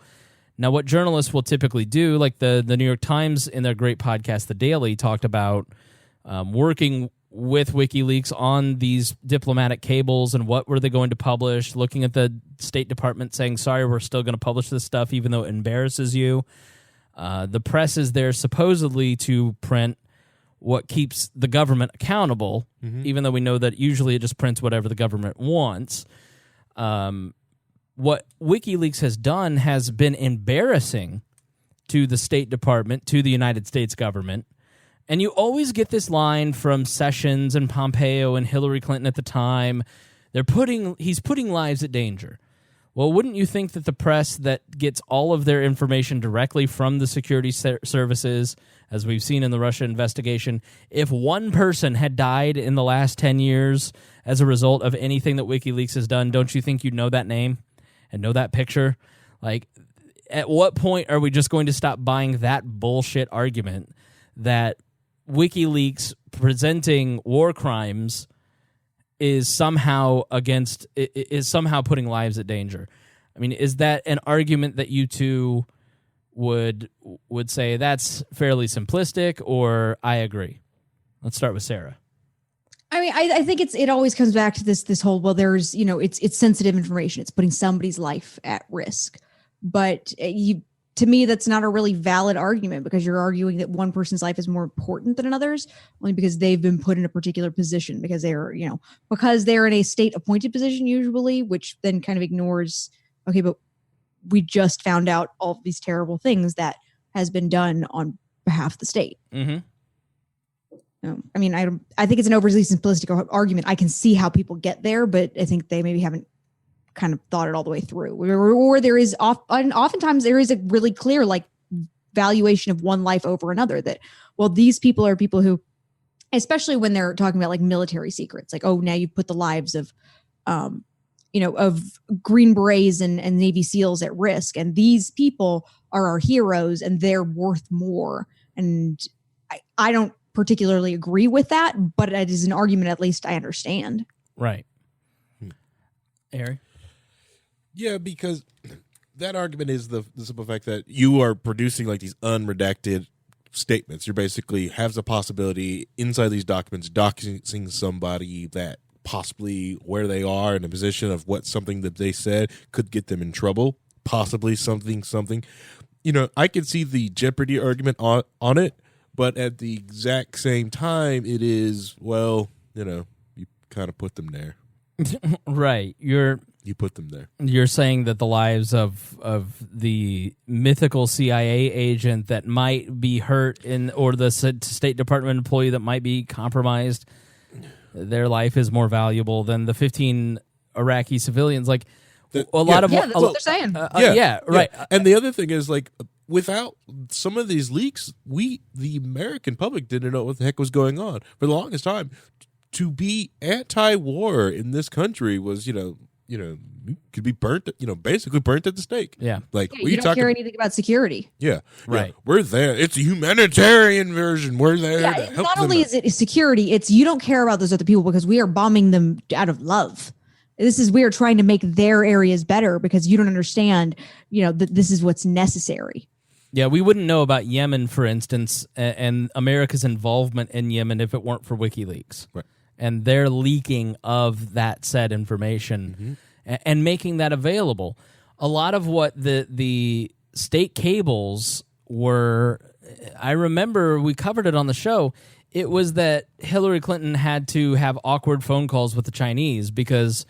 Now, what journalists will typically do, like the New York Times in their great podcast, The Daily, talked about working with WikiLeaks on these diplomatic cables and what were they going to publish, looking at the State Department saying, sorry, we're still going to publish this stuff even though it embarrasses you. The press is there supposedly to print what keeps the government accountable, even though we know that usually it just prints whatever the government wants. What WikiLeaks has done has been embarrassing to the State Department, to the United States government. And you always get this line from Sessions and Pompeo and Hillary Clinton at the time. He's putting lives at danger. Well, wouldn't you think that the press that gets all of their information directly from the security services, as we've seen in the Russia investigation, if one person had died in the last 10 years as a result of anything that WikiLeaks has done, don't you think you'd know that name and know that picture? Like, at what point are we just going to stop buying that bullshit argument that WikiLeaks presenting war crimes is somehow putting lives at danger? I mean, is that an argument that you two would say that's fairly simplistic, or I agree? Let's start with Sarah. I mean, I think it always comes back to this whole, well, there's, it's sensitive information. It's putting somebody's life at risk. But to me, that's not a really valid argument, because you're arguing that one person's life is more important than another's, only because they've been put in a particular position, because they're in a state appointed position usually, which then kind of ignores, okay, but we just found out all of these terrible things that has been done on behalf of the state. Mm-hmm. I mean, I think it's an overly simplistic argument. I can see how people get there, but I think they maybe haven't kind of thought it all the way through. Or there is oftentimes there is a really clear valuation of one life over another, that, well, these people are people who, especially when they're talking about military secrets, oh, now you put the lives of Green Berets and Navy SEALs at risk, and these people are our heroes and they're worth more. And I don't particularly agree with that, but it is an argument at least I understand. Right. Harry? Yeah, because that argument is the simple fact that you are producing these unredacted statements. You basically have the possibility inside these documents doxing somebody that possibly where they are in a position of something that they said could get them in trouble, possibly something. I could see the jeopardy argument on it, but at the exact same time, it is, well, you kind of put them there. Right. You put them there. You're saying that the lives of the mythical CIA agent that might be hurt or the State Department employee that might be compromised, their life is more valuable than the 15 Iraqi civilians. That's what they're saying. Right. And the other thing is, without some of these leaks, the American public didn't know what the heck was going on for the longest time. To be anti-war in this country was, could be burnt, basically burnt at the stake. Yeah. You don't care anything about security. Yeah. Right. Yeah, we're there. It's a humanitarian version. We're there to help not only is it security, it's you don't care about those other people because we are bombing them out of love. We are trying to make their areas better because you don't understand, that this is what's necessary. Yeah, we wouldn't know about Yemen, for instance, and America's involvement in Yemen if it weren't for WikiLeaks. Right. And their leaking of that said information and making that available. A lot of what the state cables were, I remember we covered it on the show, it was that Hillary Clinton had to have awkward phone calls with the Chinese because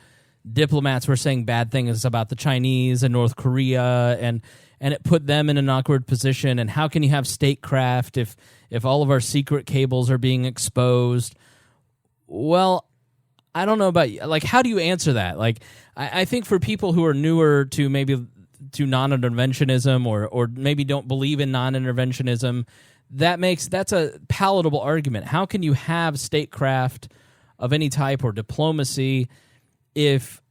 diplomats were saying bad things about the Chinese and North Korea, and it put them in an awkward position. And how can you have statecraft if all of our secret cables are being exposed? Well, I don't know about you. Like, how do you answer that? Like, I think for people who are newer to maybe to non-interventionism or maybe don't believe in non-interventionism, that's a palatable argument. How can you have statecraft of any type or diplomacy if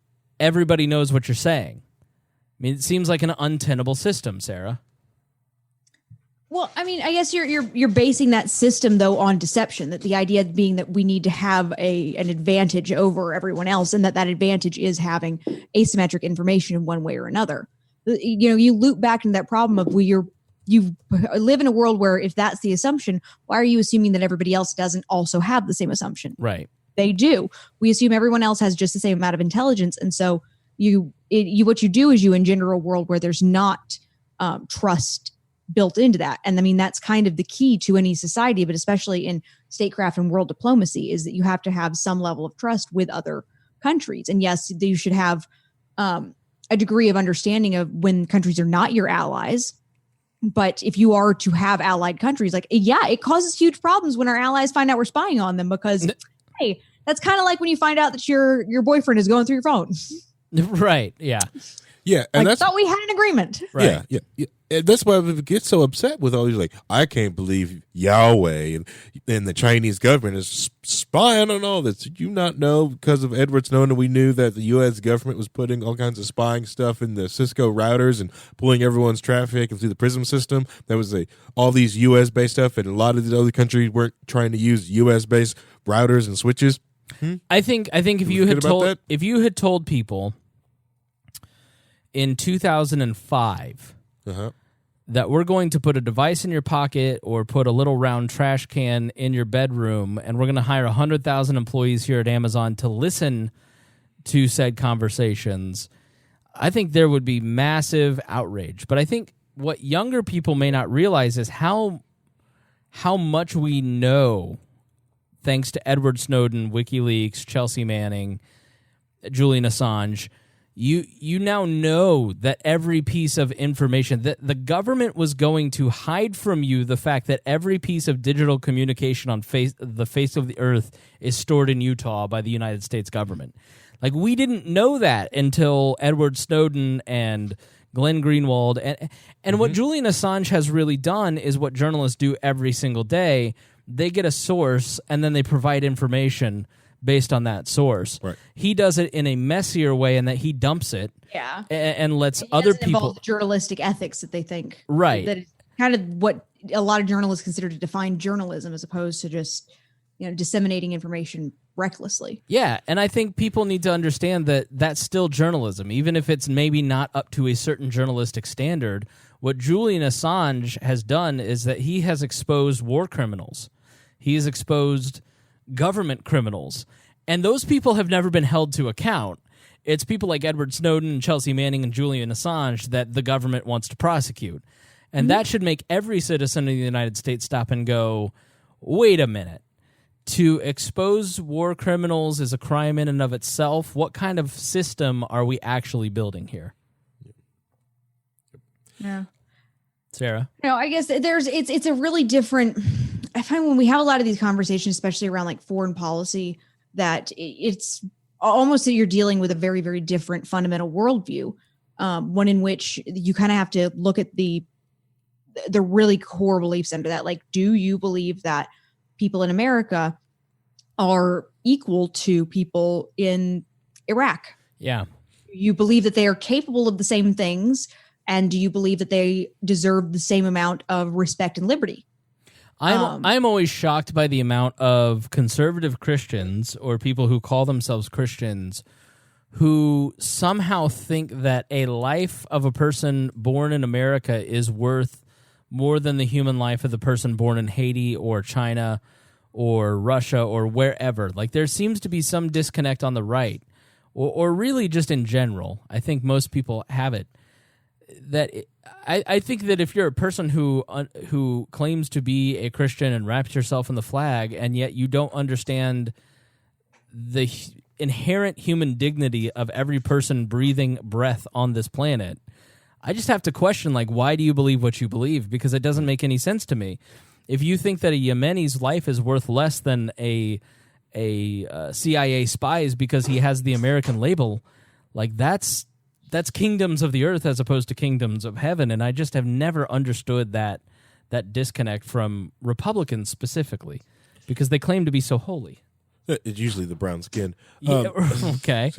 everybody knows what you're saying? I mean, it seems like an untenable system, Sarah. Well, I mean, I guess you're basing that system though on deception. That the idea being that we need to have an advantage over everyone else, and that advantage is having asymmetric information in one way or another. You know, you loop back into that problem of you live in a world where if that's the assumption, why are you assuming that everybody else doesn't also have the same assumption? Right. They do. We assume everyone else has just the same amount of intelligence, and so what you do is you engender a world where there's not trust built into that. And I mean, that's kind of the key to any society, but especially in statecraft and world diplomacy, is that you have to have some level of trust with other countries. And yes, you should have a degree of understanding of when countries are not your allies. But if you are to have allied countries, like, yeah, it causes huge problems when our allies find out we're spying on them, because, hey, that's kind of like when you find out that your boyfriend is going through your phone. Right. Yeah. Yeah, and I thought we had an agreement. Right. Yeah. And that's why we get so upset with all these, like, I can't believe Yahweh and the Chinese government is spying on all this. Did you not know because of Edward Snowden we knew that the U.S. government was putting all kinds of spying stuff in the Cisco routers and pulling everyone's traffic and through the PRISM system? That was all these U.S.-based stuff, and a lot of the other countries weren't trying to use U.S.-based routers and switches. I think if you had told people in 2005 that we're going to put a device in your pocket or put a little round trash can in your bedroom, and we're going to hire 100,000 employees here at Amazon to listen to said conversations, I think there would be massive outrage. But I think what younger people may not realize is how much we know thanks to Edward Snowden, WikiLeaks, Chelsea Manning, Julian Assange. You now know that every piece of information, that the government was going to hide from you the fact that every piece of digital communication on the face of the earth is stored in Utah by the United States government. Like, we didn't know that until Edward Snowden and Glenn Greenwald. And what Julian Assange has really done is what journalists do every single day. They get a source and then they provide information based on that source. Right. He does it in a messier way in that he dumps it and lets other people... journalistic ethics that they think. Right. That is kind of what a lot of journalists consider to define journalism, as opposed to just disseminating information recklessly. Yeah, and I think people need to understand that that's still journalism, even if it's maybe not up to a certain journalistic standard. What Julian Assange has done is that he has exposed war criminals. He has exposed government criminals, and those people have never been held to account. It's people like Edward Snowden and Chelsea Manning and Julian Assange that the government wants to prosecute, and that should make every citizen of the United States stop and go, wait a minute, to expose war criminals is a crime in and of itself. What kind of system are we actually building here? Yeah. Sarah? I guess it's a really different... I find when we have a lot of these conversations, especially around like foreign policy, that it's almost that you're dealing with a very, very different fundamental worldview, one in which you kind of have to look at the really core beliefs under that. Like, do you believe that people in America are equal to people in Iraq? Yeah. You believe that they are capable of the same things, and do you believe that they deserve the same amount of respect and liberty? I'm always shocked by the amount of conservative Christians or people who call themselves Christians who somehow think that a life of a person born in America is worth more than the human life of the person born in Haiti or China or Russia or wherever. Like, there seems to be some disconnect on the right, or really just in general. I think most people have it. I think that if you're a person who claims to be a Christian and wraps yourself in the flag, and yet you don't understand the inherent human dignity of every person breathing breath on this planet, I just have to question, like, why do you believe what you believe? Because it doesn't make any sense to me. If you think that a Yemeni's life is worth less than a CIA spy's because he has the American label, like that's kingdoms of the earth as opposed to kingdoms of heaven, and I just have never understood that disconnect from Republicans specifically, because they claim to be so holy. It's usually the brown skin. Yeah, okay.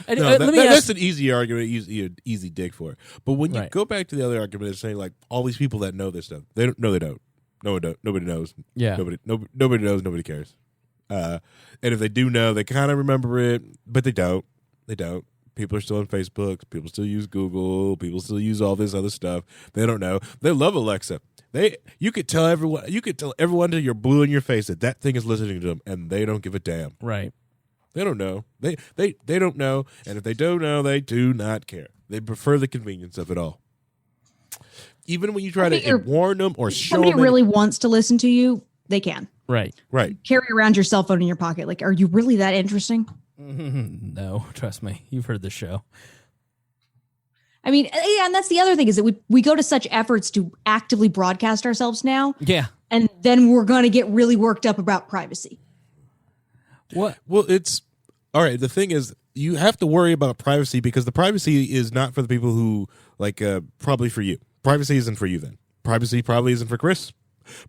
That's an easy argument, easy dig for it. But when you Right. go back to the other argument, it's saying like all these people that know this stuff, they don't. No, they don't. Nobody knows. Yeah. Nobody knows. Nobody cares. And if they do know, they kind of remember it, but they don't. They don't. People are still on Facebook. People still use Google. People still use all this other stuff. They don't know. They love Alexa. You could tell everyone. You could tell everyone till you're blue in your face that thing is listening to them, and they don't give a damn. Right. They don't know. They don't know, and if they don't know, they do not care. They prefer the convenience of it all. Even when you try to warn them or show them, somebody really wants to listen to you, they can. Right. Carry around your cell phone in your pocket. Like, are you really that interesting? No, trust me. You've heard the show. I mean, yeah, and that's the other thing is that we go to such efforts to actively broadcast ourselves now. Yeah. And then we're going to get really worked up about privacy. What? Well, it's all right. The thing is, you have to worry about privacy because the privacy is not for the people who probably for you. Privacy isn't for you then. Privacy probably isn't for Chris.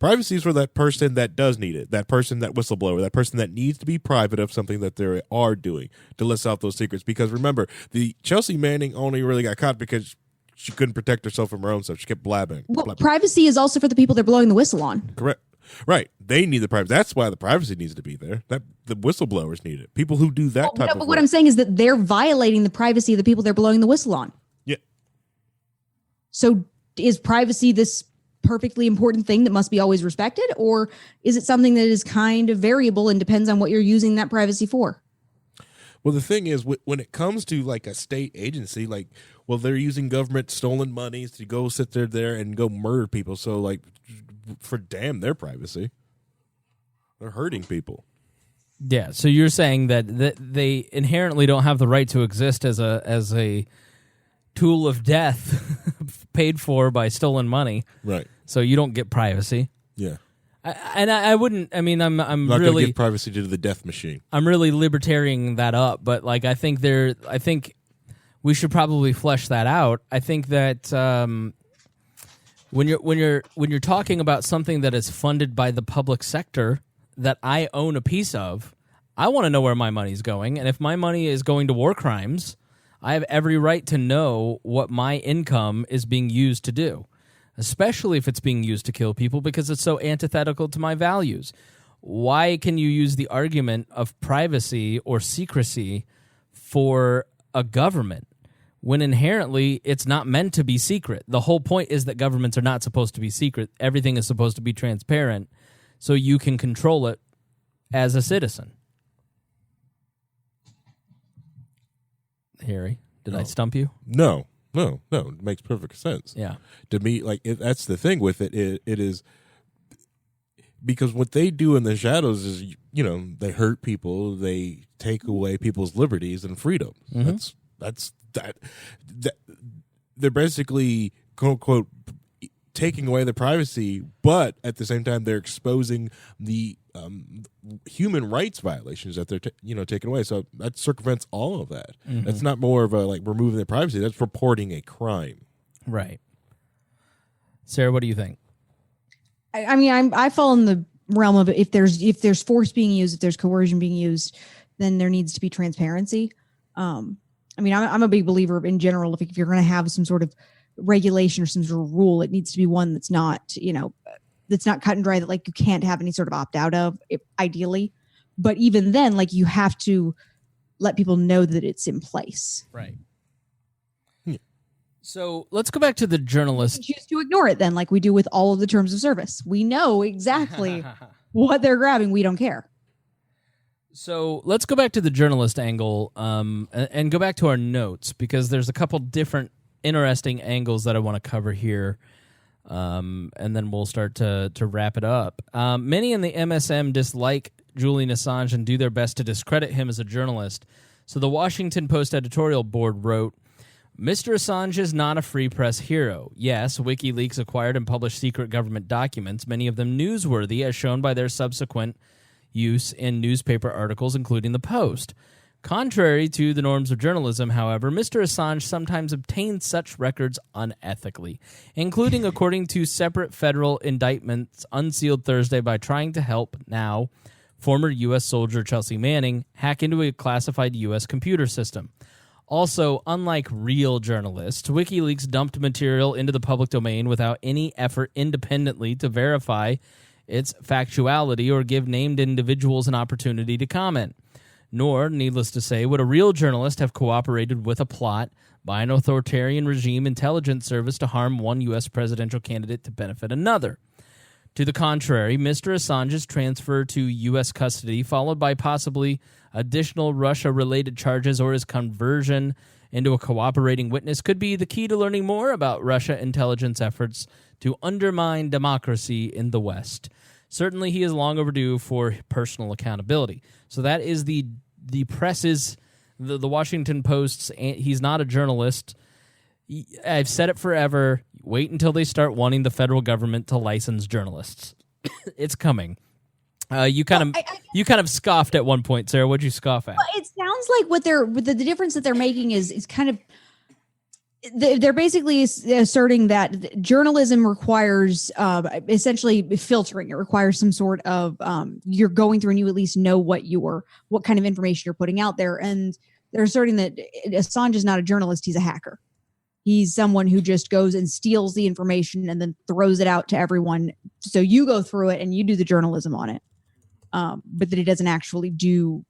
Privacy is for that person that does need it, that person, that whistleblower, that person that needs to be private of something that they are doing to list out those secrets. Because remember, the Chelsea Manning only really got caught because she couldn't protect herself from her own stuff. She kept blabbing. Well, privacy is also for the people they're blowing the whistle on. Correct. Right. They need the privacy. That's why the privacy needs to be there. That the whistleblowers need it. People who do that type of but work. what I'm saying is that they're violating the privacy of the people they're blowing the whistle on. Yeah. So is privacy this perfectly important thing that must be always respected, or is it something that is kind of variable and depends on what you're using that privacy for? Well, the thing is, when it comes to like a state agency, they're using government stolen monies to go sit there and go murder people. So, for damn their privacy, they're hurting people. Yeah. So you're saying that they inherently don't have the right to exist as a tool of death paid for by stolen money. Right. So you don't get privacy. Yeah. I wouldn't. I mean, I'm not really gonna give privacy to the death machine. I'm really libertarianing that up, but I think we should probably flesh that out. I think that when you're talking about something that is funded by the public sector that I own a piece of, I want to know where my money's going, and if my money is going to war crimes, I have every right to know what my income is being used to do, especially if it's being used to kill people because it's so antithetical to my values. Why can you use the argument of privacy or secrecy for a government when inherently it's not meant to be secret? The whole point is that governments are not supposed to be secret. Everything is supposed to be transparent so you can control it as a citizen. Harry, did I stump you? No. It makes perfect sense. Yeah. To me, that's the thing with it. It is because what they do in the shadows is, they hurt people. They take away people's liberties and freedom. Mm-hmm. That's they're basically, quote unquote, taking away the privacy, but at the same time, they're exposing the human rights violations that they're taking away. So that circumvents all of that. Mm-hmm. That's not more of a removing their privacy. That's reporting a crime. Right. Sarah, what do you think? I mean, I fall in the realm of if there's force being used, if there's coercion being used, then there needs to be transparency. I mean, I'm a big believer in general. If you're going to have some sort of regulation or some sort of rule, it needs to be one that's not, that's not cut and dry, that you can't have any sort of opt out of, ideally. But even then, you have to let people know that it's in place. Right. So let's go back to the journalist. Choose to ignore it then, like we do with all of the terms of service. We know exactly what they're grabbing. We don't care. So let's go back to the journalist angle and go back to our notes, because there's a couple different interesting angles that I want to cover here, and then we'll start to wrap it up. Many in the MSM dislike Julian Assange and do their best to discredit him as a journalist. So the Washington Post editorial board wrote, Mr. Assange is not a free press hero. Yes, WikiLeaks acquired and published secret government documents, many of them newsworthy, as shown by their subsequent use in newspaper articles, including the Post. Contrary to the norms of journalism, however, Mr. Assange sometimes obtained such records unethically, including, according to separate federal indictments unsealed Thursday, by trying to help now former U.S. soldier Chelsea Manning hack into a classified U.S. computer system. Also, unlike real journalists, WikiLeaks dumped material into the public domain without any effort independently to verify its factuality or give named individuals an opportunity to comment. Nor, needless to say, would a real journalist have cooperated with a plot by an authoritarian regime intelligence service to harm one U.S. presidential candidate to benefit another. To the contrary, Mr. Assange's transfer to U.S. custody, followed by possibly additional Russia-related charges or his conversion into a cooperating witness, could be the key to learning more about Russia intelligence efforts to undermine democracy in the West. Certainly, he is long overdue for personal accountability. So that is the press's, the Washington Post's, he's not a journalist. I've said it forever. Wait until they start wanting the federal government to license journalists. It's coming. You kind of scoffed at one point, Sarah. What'd you scoff at? Well, it sounds like what the difference that they're making is kind of, they're basically asserting that journalism requires essentially filtering. It requires some sort of you're going through and you at least know what kind of information you're putting out there. And they're asserting that Assange is not a journalist; he's a hacker. He's someone who just goes and steals the information and then throws it out to everyone. So you go through it and you do the journalism on it, but that he doesn't actually do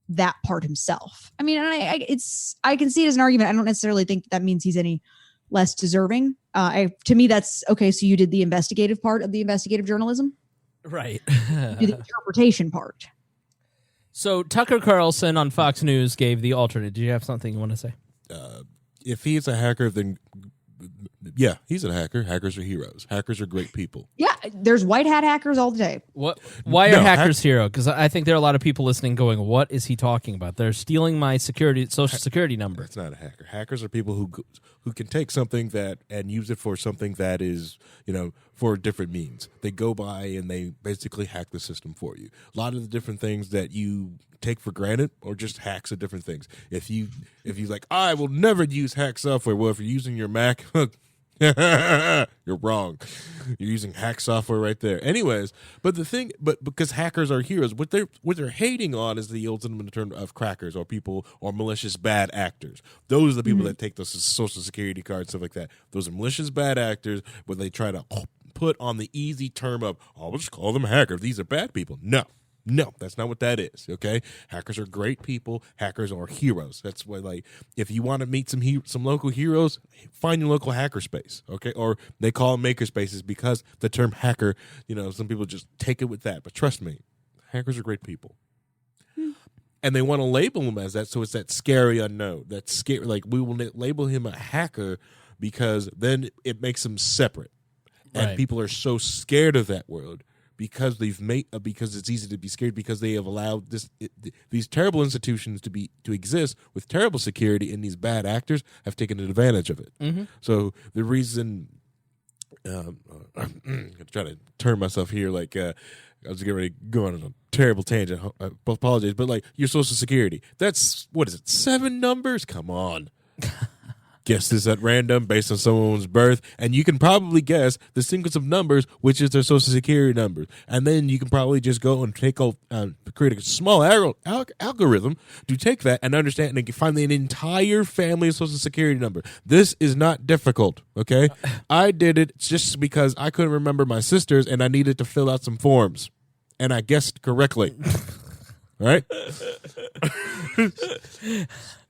that part himself. I mean, I can see it as an argument. I don't necessarily think that means he's any less deserving. To me, that's okay. So you did the investigative part of the investigative journalism, right? You did the interpretation part. So Tucker Carlson on Fox News gave the alternate. Do you have something you want to say? If he's a hacker, then yeah, he's a hacker. Hackers are heroes. Hackers are great people. Yeah, there's white hat hackers all the day. What? Why are hackers hero? Because I think there are a lot of people listening going, what is he talking about? They're stealing my social security number. It's not a hacker. Hackers are people who can take something that and use it for something that is, for different means. They go by and they basically hack the system for you. A lot of the different things that you take for granted or just hacks of different things. If you like, I will never use hack software. Well, if you're using your Mac, you're wrong. You're using hack software right there. Anyways, but because hackers are heroes, what they're hating on is the ultimate term of crackers or people or malicious bad actors. Those are the people that take those social security cards, stuff like that. Those are malicious bad actors, but they try to put on the easy term of, we'll just call them hackers. These are bad people. No, that's not what that is, okay? Hackers are great people. Hackers are heroes. That's why, if you want to meet some local heroes, find your local hacker space, okay? Or they call them maker spaces because the term hacker, some people just take it with that. But trust me, hackers are great people. And they want to label him as that, so it's that scary unknown. That's scary. We will label him a hacker because then it makes him separate. And Right. people are so scared of that word. Because because it's easy to be scared because they have allowed these terrible institutions to exist with terrible security, and these bad actors have taken advantage of it. Mm-hmm. So the reason I'm gonna try to turn myself here, I was getting ready to go on a terrible tangent. I apologize, but your Social Security, that's what is it? 7 numbers? Come on. Guess this at random based on someone's birth, and you can probably guess the sequence of numbers, which is their Social Security numbers, and then you can probably just go and create a small algorithm to take that and understand, and you can find the entire family of Social Security number. This is not difficult, okay? I did it just because I couldn't remember my sister's, and I needed to fill out some forms, and I guessed correctly. All right?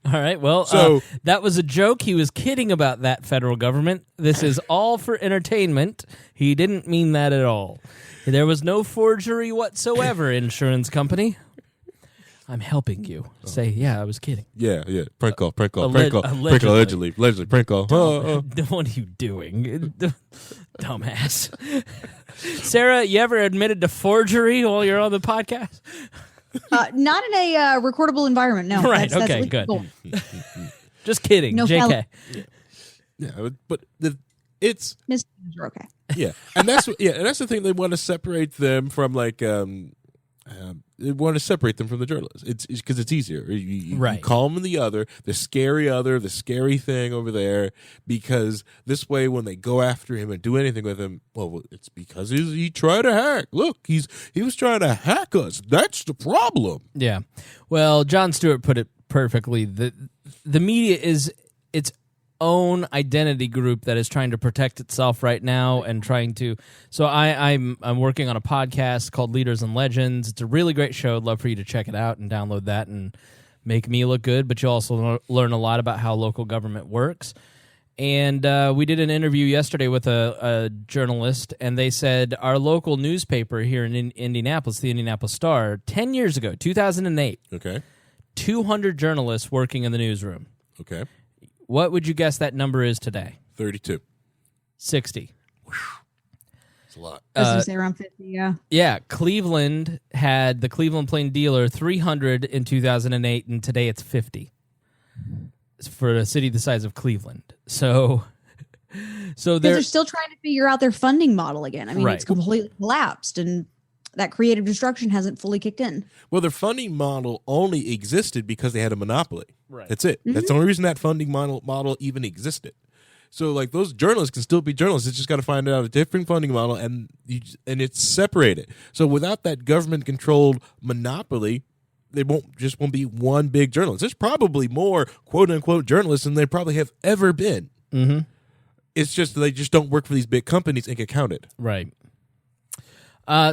All right, well, So- that was a joke. He was kidding about that, federal government. This is all for entertainment. He didn't mean that at all. There was no forgery whatsoever, insurance company. I'm helping you. Say, yeah, I was kidding. Yeah. Prank call. Allegedly. Allegedly. Prank call. What are you doing? Dumbass. Sarah, you ever admitted to forgery while you're on the podcast? Not in a recordable environment. No. Right. That's Okay. Good. illegal. Just kidding. No JK. Yeah, but it's Misdemeanors are okay. yeah, and that's the thing. They want to separate them from they want to separate them from the journalists. It's because it's easier. You call them the scary thing over there, because this way when they go after him and do anything with him, well, it's because he tried to hack. Look, he was trying to hack us. That's the problem. Yeah. Well, Jon Stewart put it perfectly. The media is its own identity group that is trying to protect itself right now and trying to. So I'm working on a podcast called Leaders and Legends. It's a really great show. I'd love for you to check it out and download that and make me look good. But you'll also learn a lot about how local government works. And we did an interview yesterday with a journalist, and they said our local newspaper here in Indianapolis, the Indianapolis Star, 10 years ago, 2008. Okay. 200 journalists working in the newsroom. Okay. What would you guess that number is today? 32. 60. It's a lot. I was going to say around 50, yeah. Yeah, Cleveland had the Cleveland Plain Dealer 300 in 2008, and today it's 50 for a city the size of Cleveland. So they're still trying to figure out their funding model again. I mean, Right. It's completely collapsed, and that creative destruction hasn't fully kicked in. Well, their funding model only existed because they had a monopoly. Right. That's it. That's the only reason that funding model even existed. So, like, those journalists can still be journalists. It's just got to find out a different funding model, and it's separated. So, without that government-controlled monopoly, they won't be one big journalist. There's probably more quote-unquote journalists than there probably have ever been. Mm-hmm. It's just they just don't work for these big companies and get counted. Right.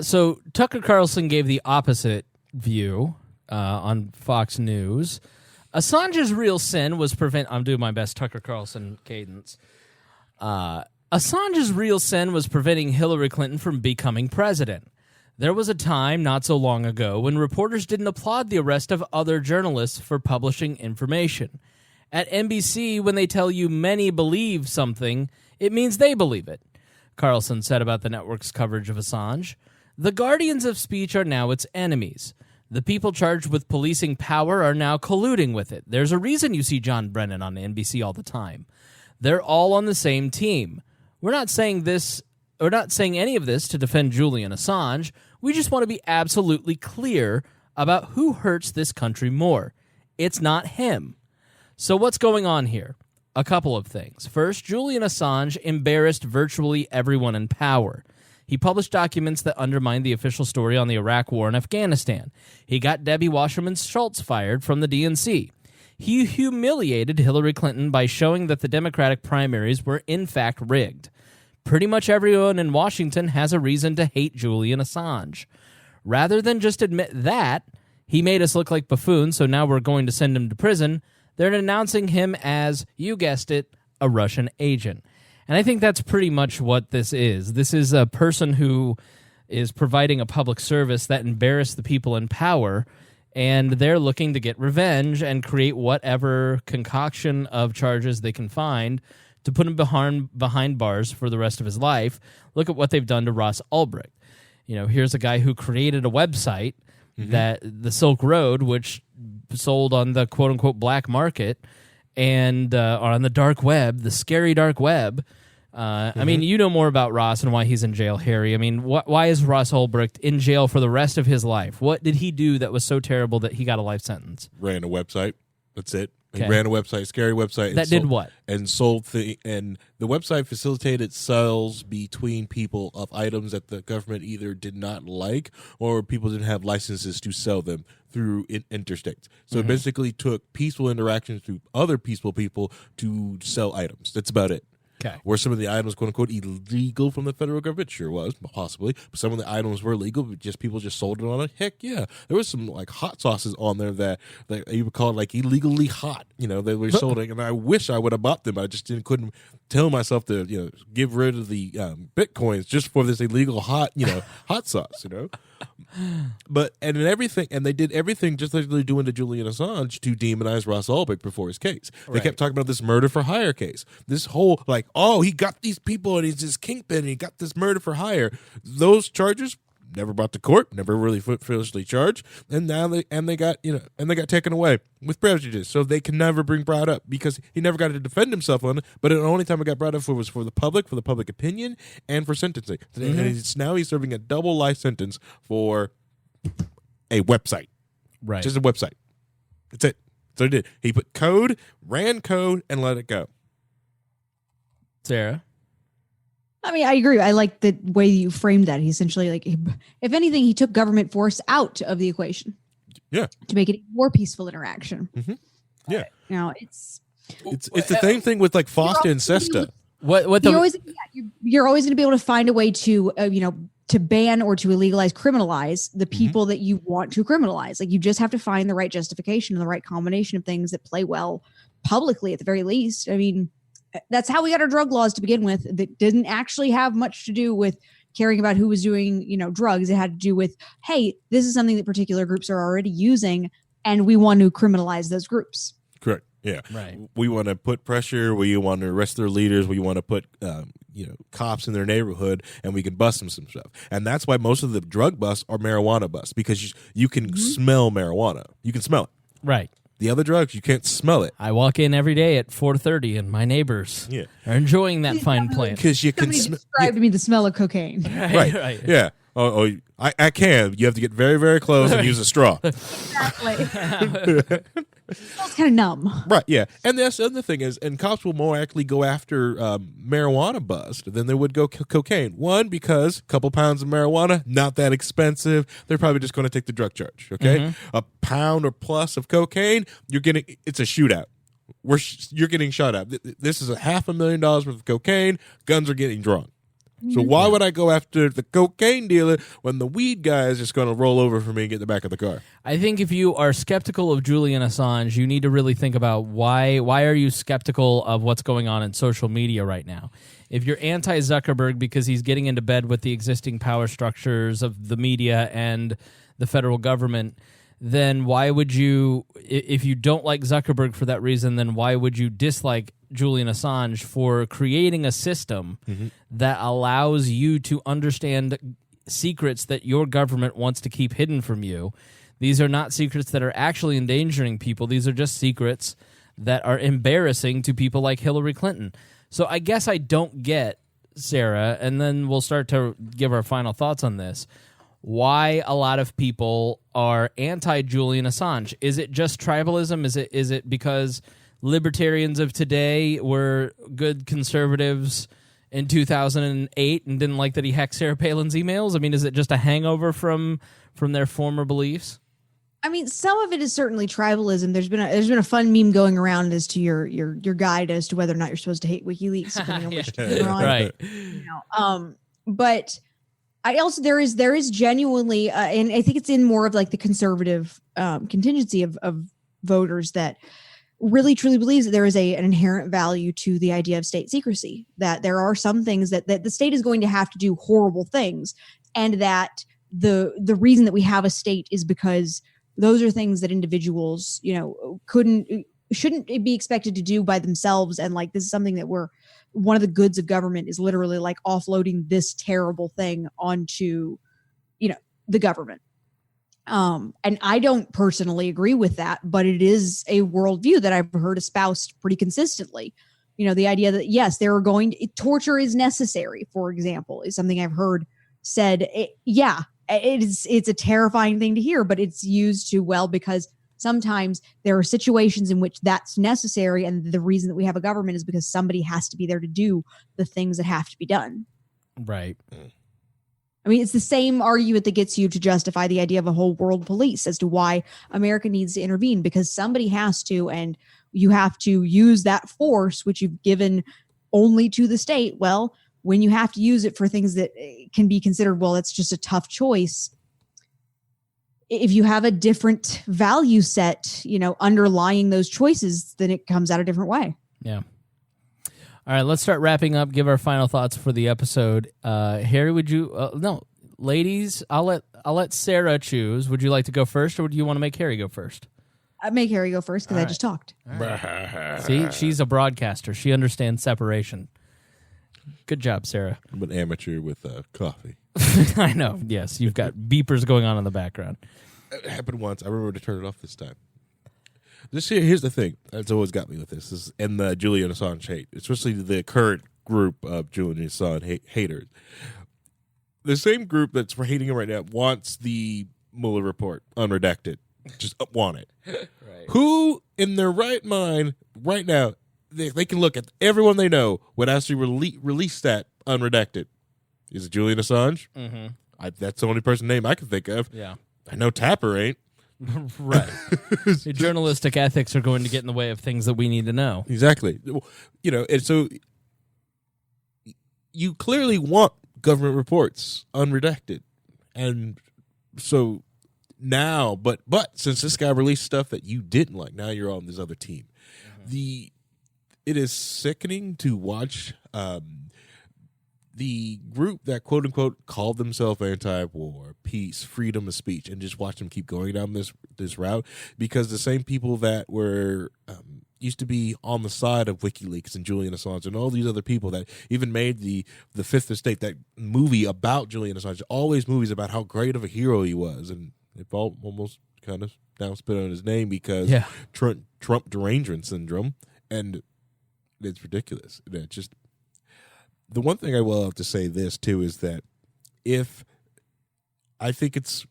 So Tucker Carlson gave the opposite view on Fox News. Assange's real sin was I'm doing my best Tucker Carlson cadence. Assange's real sin was preventing Hillary Clinton from becoming president. There was a time not so long ago when reporters didn't applaud the arrest of other journalists for publishing information. At NBC, when they tell you many believe something, it means they believe it. Carlson said about the network's coverage of Assange. The guardians of speech are now its enemies. The people charged with policing power are now colluding with it. There's a reason you see John Brennan on NBC all the time. They're all on the same team. We're not saying any of this to defend Julian Assange. We just want to be absolutely clear about who hurts this country more. It's not him. So what's going on here? A couple of things. First, Julian Assange embarrassed virtually everyone in power. He published documents that undermined the official story on the Iraq War and Afghanistan. He got Debbie Wasserman Schultz fired from the DNC. He humiliated Hillary Clinton by showing that the Democratic primaries were in fact rigged. Pretty much everyone in Washington has a reason to hate Julian Assange. Rather than just admit that, he made us look like buffoons, so now we're going to send him to prison, they're announcing him as, you guessed it, a Russian agent. And I think that's pretty much what this is. This is a person who is providing a public service that embarrassed the people in power, and they're looking to get revenge and create whatever concoction of charges they can find to put him behind bars for the rest of his life. Look at what they've done to Ross Ulbricht. You know, here's a guy who created a website, that the Silk Road, which sold on the quote-unquote black market and on the dark web, the scary dark web. I mean, you know more about Ross and why he's in jail, Harry. I mean, why is Ross Ulbricht in jail for the rest of his life? What did he do that was so terrible that he got a life sentence? Ran a website. That's it. Okay. He ran a website, scary website. That did what? And sold and the website facilitated sales between people of items that the government either did not like or people didn't have licenses to sell them through interstates. So it basically took peaceful interactions through other peaceful people to sell items. That's about it. Okay. Were some of the items, quote unquote, illegal from the federal government? Sure was, possibly. But some of the items were legal, but just people just sold it on it. Heck yeah. There was some like hot sauces on there that you would call like illegally hot. You know, they were sold, and I wish I would have bought them, but I just couldn't tell myself to, give rid of the Bitcoins just for this illegal hot, hot sauce, And they did everything just like they're doing to Julian Assange to demonize Ross Ulbricht before his case. They kept talking about this murder for hire case. This whole he got these people and he's this kingpin and he got this murder for hire. Those charges never brought to court, never really officially charged, and now they got taken away with prejudice, so they can never brought up because he never got to defend himself on it. But the only time it got brought up was for the public opinion, and for sentencing. Mm-hmm. And now he's serving a double life sentence for a website, right? Just a website. That's it. So he did. He ran code, and let it go. Sarah. I mean, I agree. I like the way you framed that. He essentially, if anything, he took government force out of the equation. Yeah. To make it a more peaceful interaction. Mm-hmm. Yeah. Now it's the same thing with FOSTA and SESTA. You're always going to be able to find a way to to ban or to criminalize the people that you want to criminalize. Like, you just have to find the right justification and the right combination of things that play well publicly at the very least. I mean, that's how we got our drug laws to begin with. That didn't actually have much to do with caring about who was doing, drugs. It had to do with, hey, this is something that particular groups are already using, and we want to criminalize those groups. Correct. Yeah. Right. We want to put pressure. We want to arrest their leaders. We want to put, cops in their neighborhood, and we can bust them some stuff. And that's why most of the drug busts are marijuana busts, because you can smell marijuana. You can smell it. Right. The other drugs, you can't smell it. I walk in every day at 4:30, and my neighbors are enjoying that fine plant. Because you can describe to me the smell of cocaine. Right. Yeah. I can. You have to get very, very close and use a straw. Exactly. It's kind of numb. Right, yeah. And that's the other thing is, and cops will more likely go after marijuana bust than they would go cocaine. One, because a couple pounds of marijuana, not that expensive. They're probably just going to take the drug charge, okay? Mm-hmm. A pound or plus of cocaine, it's a shootout. You're getting shot at. This is $500,000 worth of cocaine. Guns are getting drawn. So why would I go after the cocaine dealer when the weed guy is just going to roll over for me and get in the back of the car? I think if you are skeptical of Julian Assange, you need to really think about why are you skeptical of what's going on in social media right now? If you're anti-Zuckerberg because he's getting into bed with the existing power structures of the media and the federal government, then why would you, if you don't like Zuckerberg for that reason, then why would you dislike Julian Assange for creating a system that allows you to understand secrets that your government wants to keep hidden from you? These are not secrets that are actually endangering people. These are just secrets that are embarrassing to people like Hillary Clinton. So I guess I don't get, Sarah, and then we'll start to give our final thoughts on this, why a lot of people are anti-Julian Assange. Is it just tribalism? Is it because libertarians of today were good conservatives in 2008 and didn't like that he hacked Sarah Palin's emails? I mean, is it just a hangover from their former beliefs? I mean, some of it is certainly tribalism. There's been a fun meme going around as to your guide as to whether or not you're supposed to hate WikiLeaks, depending on which team you're on. Right. But I also there is genuinely, and I think it's in more of like the conservative contingency of voters that really truly believes that there is an inherent value to the idea of state secrecy, that there are some things that the state is going to have to do horrible things, and that the reason that we have a state is because those are things that individuals, shouldn't be expected to do by themselves. And like, this is something that one of the goods of government is literally like offloading this terrible thing onto, the government. And I don't personally agree with that, but it is a worldview that I've heard espoused pretty consistently. The idea that, yes, torture is necessary, for example, is something I've heard said. It's a terrifying thing to hear, but it's used too well, because sometimes there are situations in which that's necessary. And the reason that we have a government is because somebody has to be there to do the things that have to be done. Right. I mean, it's the same argument that gets you to justify the idea of a whole world police as to why America needs to intervene, because somebody has to, and you have to use that force, which you've given only to the state. Well, when you have to use it for things that can be considered, well, it's just a tough choice. If you have a different value set, underlying those choices, then it comes out a different way. Yeah. All right, let's start wrapping up. Give our final thoughts for the episode. Harry, would you? No, ladies, I'll let Sarah choose. Would you like to go first, or do you want to make Harry go first? I make Harry go first because I just talked. See, she's a broadcaster. She understands separation. Good job, Sarah. I'm an amateur with coffee. I know. Yes, you've got beepers going on in the background. It happened once. I remember to turn it off this time. Here's the thing that's always got me with this and the Julian Assange hate, especially the current group of Julian Assange haters. The same group that's hating him right now wants the Mueller report unredacted. Just want it. Right. Who in their right mind right now, they can look at everyone they know would actually release that unredacted? Is it Julian Assange? Mm-hmm. That's the only person name I can think of. Yeah. I know Tapper ain't. Right. Journalistic ethics are going to get in the way of things that we need to know. Exactly. And so you clearly want government reports unredacted. And so now, but since this guy released stuff that you didn't like, now you're on this other team. Mm-hmm. It is sickening to watch the group that quote unquote called themselves anti-war, peace, freedom of speech, and just watch them keep going down this route, because the same people that were used to be on the side of WikiLeaks and Julian Assange and all these other people that even made the Fifth Estate, that movie about Julian Assange, all these movies about how great of a hero he was, and they've all almost kind of now spit on his name because Trump derangement syndrome, and it's ridiculous. It's just. The one thing I will have to say this, too, is that I think it's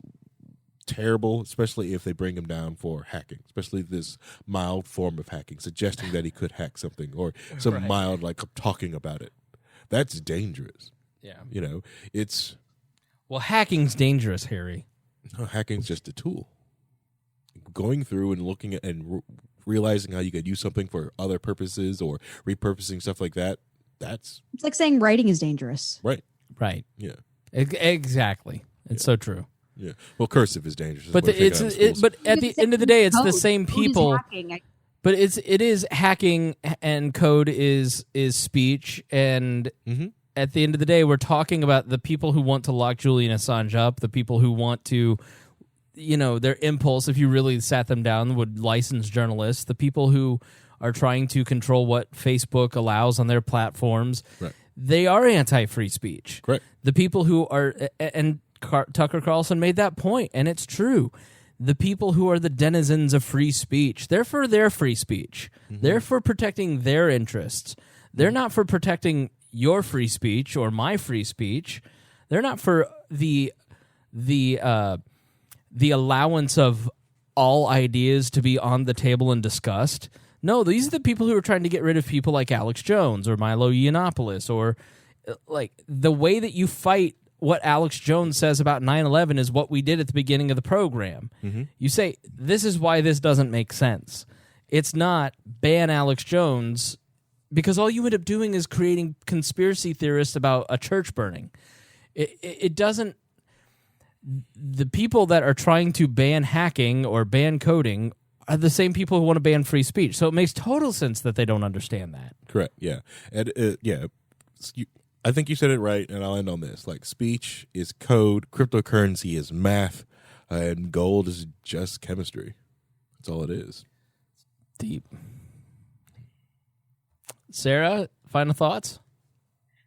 terrible, especially if they bring him down for hacking, especially this mild form of hacking, suggesting that he could hack something or some mild, like, talking about it. That's dangerous. Yeah. It's... Well, hacking's dangerous, Harry. No, hacking's just a tool. Going through and looking at and realizing how you could use something for other purposes or repurposing stuff like that, it's like saying writing is dangerous. Right. Yeah. Exactly. It's so true. Yeah. Well, cursive is dangerous. But but at the end of the day, it's the same people. But it is hacking, and code is speech, and at the end of the day, we're talking about the people who want to lock Julian Assange up, the people who want to, their impulse, if you really sat them down, would license journalists, the people who are trying to control what Facebook allows on their platforms. Right. They are anti-free speech. Correct. The people who are, and Tucker Carlson made that point, and it's true. The people who are the denizens of free speech, they're for their free speech. Mm-hmm. They're for protecting their interests. They're not for protecting your free speech or my free speech. They're not for the allowance of all ideas to be on the table and discussed. No, these are the people who are trying to get rid of people like Alex Jones or Milo Yiannopoulos, or like the way that you fight what Alex Jones says about 9/11 is what we did at the beginning of the program. Mm-hmm. You say, this is why this doesn't make sense. It's not ban Alex Jones, because all you end up doing is creating conspiracy theorists about a church burning. It doesn't... The people that are trying to ban hacking or ban coding are the same people who want to ban free speech. So it makes total sense that they don't understand that. Correct, yeah. And I think you said it right, and I'll end on this. Like, speech is code, cryptocurrency is math, and gold is just chemistry. That's all it is. Deep. Sarah, final thoughts?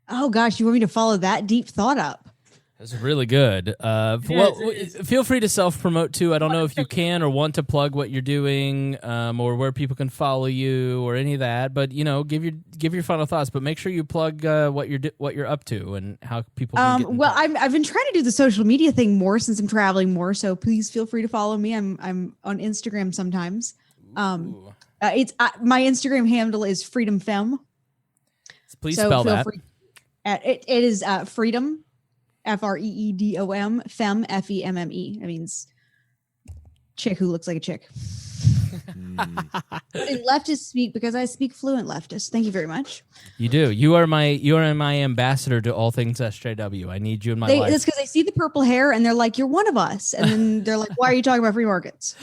Oh, gosh, you want me to follow that deep thought up? That's really good. Feel free to self-promote, too. I don't know if you can or want to plug what you're doing, or where people can follow you or any of that. But, give your final thoughts. But make sure you plug what you're up to and how people can get in touch. I've been trying to do the social media thing more since I'm traveling more. So please feel free to follow me. I'm on Instagram sometimes. It's my Instagram handle is Freedom Femme. Please spell that. It is Freedom. FREEDOM, femme, FEMME. That means chick who looks like a chick. Leftists speak because I speak fluent leftist. Thank you very much. You do. You are my ambassador to all things SJW. I need you in my life. That's because they see the purple hair and they're like, "You're one of us," and then they're like, "Why are you talking about free markets?"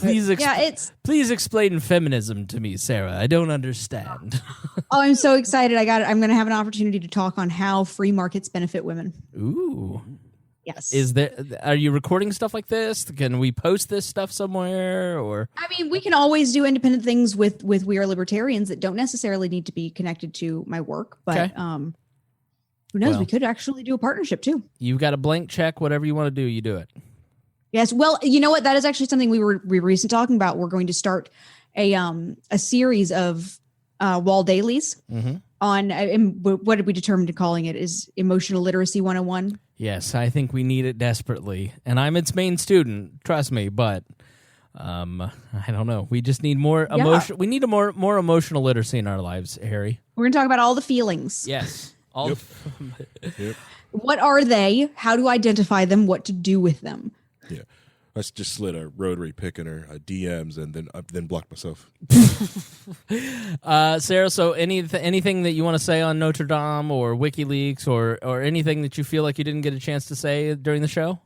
Please explain feminism to me, Sarah. I don't understand. Oh, I'm so excited. I'm going to have an opportunity to talk on how free markets benefit women. Ooh. Yes. Are you recording stuff like this? Can we post this stuff somewhere? Or I mean, we can always do independent things with We Are Libertarians that don't necessarily need to be connected to my work. But who knows? Well, we could actually do a partnership too. You've got a blank check. Whatever you want to do, you do it. Yes. Well, you know what? That is actually something we were recently talking about. We're going to start a series of wall dailies on what did we determine to calling it is Emotional Literacy 101. Yes, I think we need it desperately. And I'm its main student, trust me, but I don't know. We just need more emotion. We need a more emotional literacy in our lives, Harry. We're going to talk about all the feelings. Yes. Yep. What are they? How to identify them? What to do with them? Yeah. I just slid a rotary pick in her DMs and then blocked myself. Sarah, so anything that you want to say on Notre Dame or WikiLeaks or anything that you feel like you didn't get a chance to say during the show?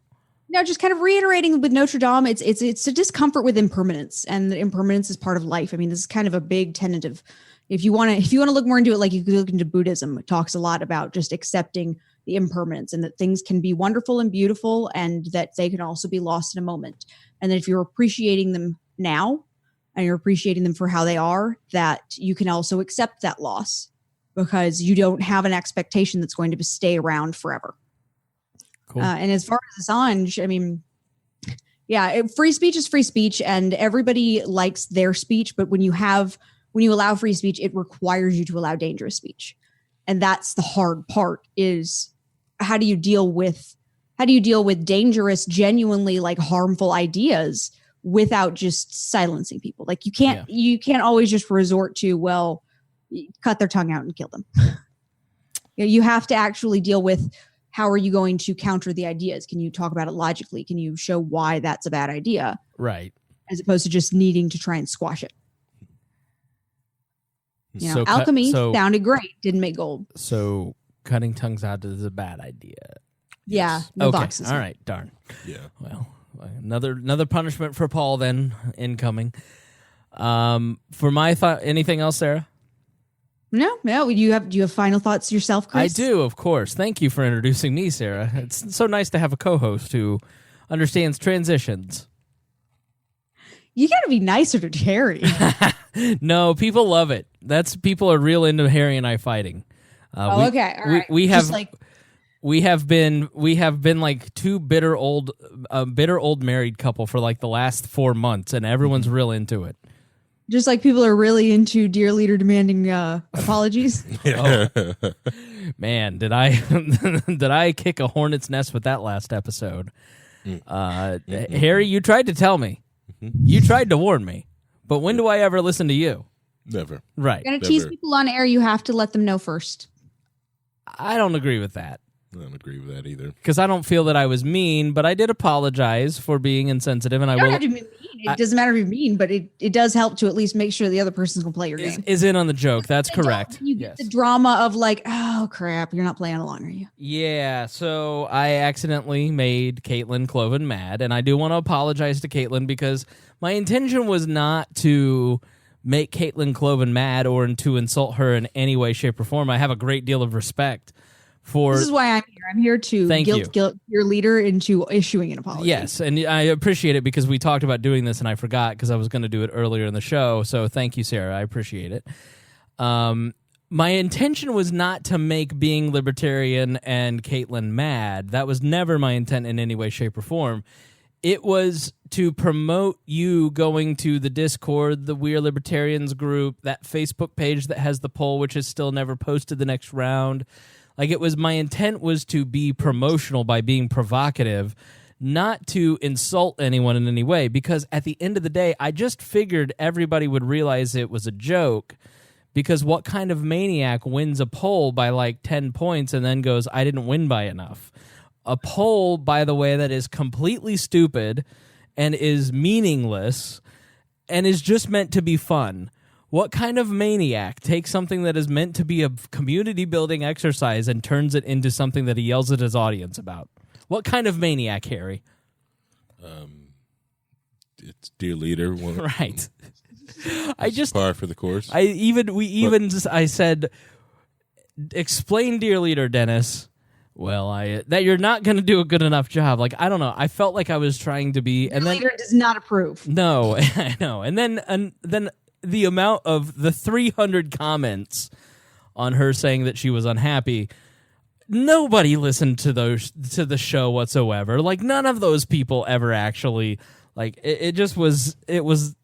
No, just kind of reiterating with Notre Dame, it's a discomfort with impermanence, and the impermanence is part of life. I mean, this is kind of a big tentative. If you want to look more into it, like you could look into Buddhism, it talks a lot about just accepting the impermanence and that things can be wonderful and beautiful and that they can also be lost in a moment. And that if you're appreciating them now and you're appreciating them for how they are, that you can also accept that loss because you don't have an expectation that's going to stay around forever. Cool. And as far as Assange, I mean, free speech is free speech and everybody likes their speech. But when you allow free speech, it requires you to allow dangerous speech. And that's the hard part is how do you deal with dangerous, genuinely like harmful ideas without just silencing people? Like you can't always just resort to, well, cut their tongue out and kill them. You have to actually deal with how are you going to counter the ideas? Can you talk about it logically? Can you show why that's a bad idea? Right. As opposed to just needing to try and squash it. Alchemy sounded great, didn't make gold. So cutting tongues out is a bad idea. Yeah. No boxes. All right. Darn. Yeah. Well, another punishment for Paul then incoming. For my thought, anything else, Sarah? No. Do you have final thoughts yourself, Chris? I do, of course. Thank you for introducing me, Sarah. It's so nice to have a co-host who understands transitions. You got to be nicer to Harry. No, people love it. People are real into Harry and I fighting. Okay. All right. We have been like two bitter old married couple for like the last 4 months, and everyone's real into it. Just like people are really into Dear Leader demanding apologies. Oh. Man, did I kick a hornet's nest with that last episode? Harry, you tried to tell me. You tried to warn me. But when do I ever listen to you? Never. Right. You're going to tease people on air, you have to let them know first. I don't agree with that. I don't agree with that either. Because I don't feel that I was mean, but I did apologize for being insensitive, and I will. Have to be mean. It doesn't matter if you're mean, but it does help to at least make sure the other person's going to play your game. Is in on the joke. That's correct. You get the drama of like, oh crap, you're not playing along, are you? Yeah. So I accidentally made Caitlin Cloven mad, and I do want to apologize to Caitlin because my intention was not to make Caitlin Cloven mad or to insult her in any way, shape, or form. I have a great deal of respect. This is why I'm here. I'm here to guilt your leader into issuing an apology. Yes, and I appreciate it because we talked about doing this and I forgot because I was going to do it earlier in the show. So thank you, Sarah. I appreciate it. My intention was not to make being libertarian and Caitlin mad. That was never my intent in any way, shape, or form. It was to promote you going to the Discord, the We Are Libertarians group, that Facebook page that has the poll, which is still never posted the next round. Like my intent was to be promotional by being provocative, not to insult anyone in any way, because at the end of the day, I just figured everybody would realize it was a joke, because what kind of maniac wins a poll by like 10 points and then goes, I didn't win by enough? A poll, by the way, that is completely stupid and is meaningless and is just meant to be fun. What kind of maniac takes something that is meant to be a community-building exercise and turns it into something that he yells at his audience about? What kind of maniac, Harry? it's dear leader. Right. I It's just par for the course. I said, explain, dear leader Dennis. Well, that you're not going to do a good enough job. Like, I don't know. I felt like I was trying to be, and then leader does not approve. no, I know. And then the amount of the 300 comments on her saying that she was unhappy. Nobody listened to the show whatsoever. Like, none of those people ever actually, like, it just was, it was,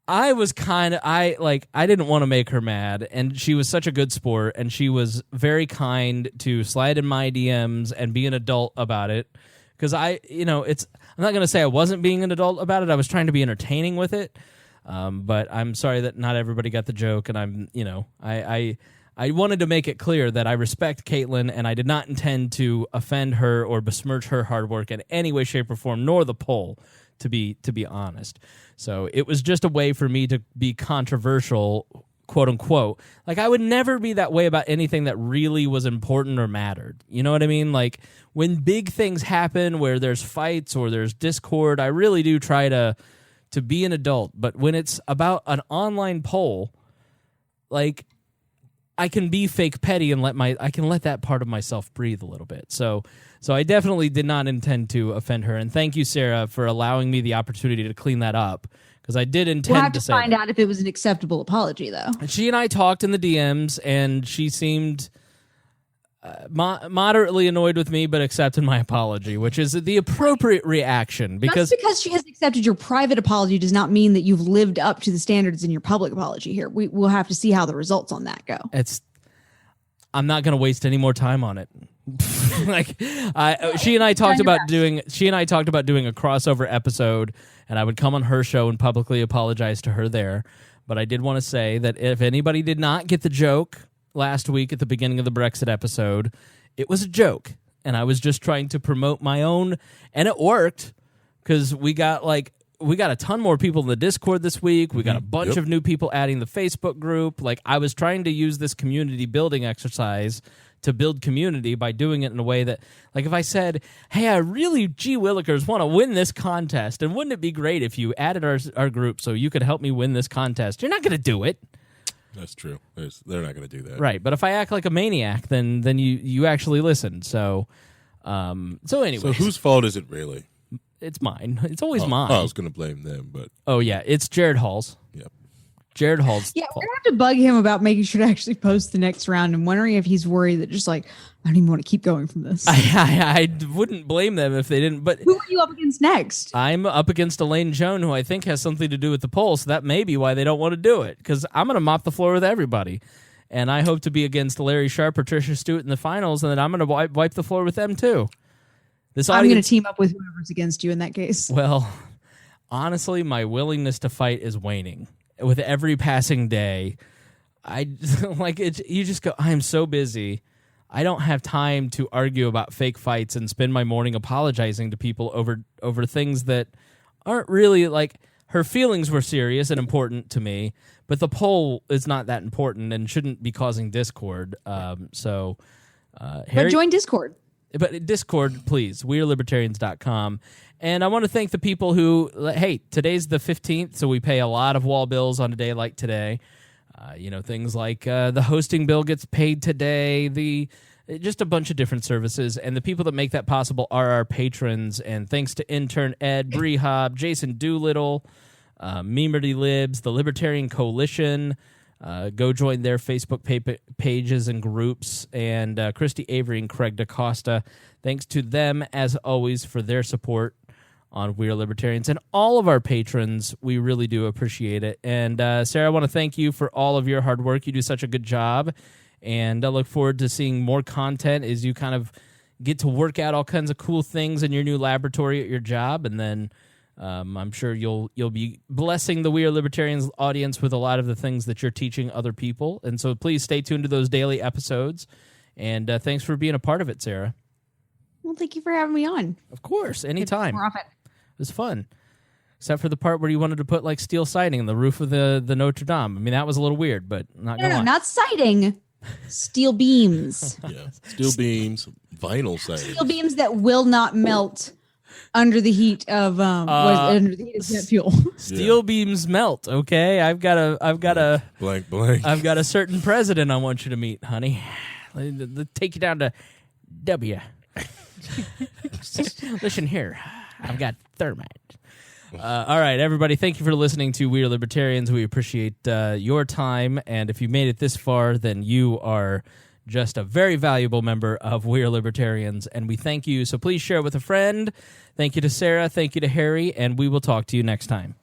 I didn't want to make her mad, and she was such a good sport, and she was very kind to slide in my DMs and be an adult about it. Because I'm not going to say I wasn't being an adult about it. I was trying to be entertaining with it. But I'm sorry that not everybody got the joke, and I wanted to make it clear that I respect Caitlin, and I did not intend to offend her or besmirch her hard work in any way, shape, or form, nor the poll, to be honest. So it was just a way for me to be controversial, quote unquote. Like, I would never be that way about anything that really was important or mattered. You know what I mean? Like, when big things happen where there's fights or there's discord, I really do try to be an adult. But when it's about an online poll, like, I can be fake petty and I can let that part of myself breathe a little bit. So I definitely did not intend to offend her. And thank you, Sarah, for allowing me the opportunity to clean that up, because I did intend we'll have to say find that. out if it was an acceptable apology, though. And she and I talked in the DMs, and she seemed moderately annoyed with me, but accepted my apology, which is the appropriate reaction. Just because she has accepted your private apology does not mean that you've lived up to the standards in your public apology here. We'll have to see how the results on that go. I'm not going to waste any more time on it. She and I talked about doing a crossover episode, and I would come on her show and publicly apologize to her there. But I did want to say that if anybody did not get the joke last week at the beginning of the Brexit episode, it was a joke, and I was just trying to promote my own, and it worked, because we got a ton more people in the Discord this week. We got a bunch of new people adding the Facebook group. Like, I was trying to use this community building exercise to build community by doing it in a way that, like, if I said, hey, I really, Willikers, want to win this contest, and wouldn't it be great if you added our group so you could help me win this contest? You're not going to do it. That's true. They're not going to do that. Right, but if I act like a maniac, then you actually listen. So anyway. So whose fault is it really? It's mine. It's always mine. I was going to blame them, but... Oh, yeah, it's Jared Hall's. Yep. Jared Hall's Yeah, fault. we're going to have to bug him about making sure to actually post the next round. I'm wondering if he's worried that just like, I don't even want to keep going from this. I wouldn't blame them if they didn't, but... Who are you up against next? I'm up against Elaine Joan, who I think has something to do with the poll, so that may be why they don't want to do it, because I'm going to mop the floor with everybody. And I hope to be against Larry Sharp or Tricia Stewart in the finals, and then I'm going to wipe the floor with them, too. I'm going to team up with whoever's against you in that case. Well, honestly, my willingness to fight is waning. With every passing day, I like it. You just go, I am so busy. I don't have time to argue about fake fights and spend my morning apologizing to people over things that aren't really, like, her feelings were serious and important to me, but the poll is not that important and shouldn't be causing discord. But join Discord. But Discord, please, wearelibertarians.com. And I want to thank the people who, hey, today's the 15th, so we pay a lot of wall bills on a day like today. Things like the hosting bill gets paid today, just a bunch of different services. And the people that make that possible are our patrons. And thanks to intern Ed Brehob, Jason Doolittle, Memerty Libs, the Libertarian Coalition. Go join their Facebook pages and groups, and Christy Avery and Craig DaCosta. Thanks to them, as always, for their support on We Are Libertarians. And all of our patrons, we really do appreciate it. And Sarah, I want to thank you for all of your hard work. You do such a good job, and I look forward to seeing more content as you kind of get to work out all kinds of cool things in your new laboratory at your job, and then I'm sure you'll be blessing the We Are Libertarians audience with a lot of the things that you're teaching other people. And so please stay tuned to those daily episodes. And thanks for being a part of it, Sarah. Well, thank you for having me on. Of course, anytime. More often. It was fun. Except for the part where you wanted to put like steel siding on the roof of the Notre Dame. I mean, that was a little weird, but not gonna lie. Not siding. Steel beams. Yeah, steel beams, vinyl siding. Steel beams that will not melt under the heat of under the heat of jet fuel. Steel beams melt. Okay, I've got a blank. I've got a certain president I want you to meet, honey. Let's take you down to W. Listen here, I've got thermite. All right, everybody, thank you for listening to We Are Libertarians. We appreciate your time, and if you made it this far, then you are just a very valuable member of We Are Libertarians, and we thank you. So please share it with a friend. Thank you to Sarah, thank you to Harry, and we will talk to you next time.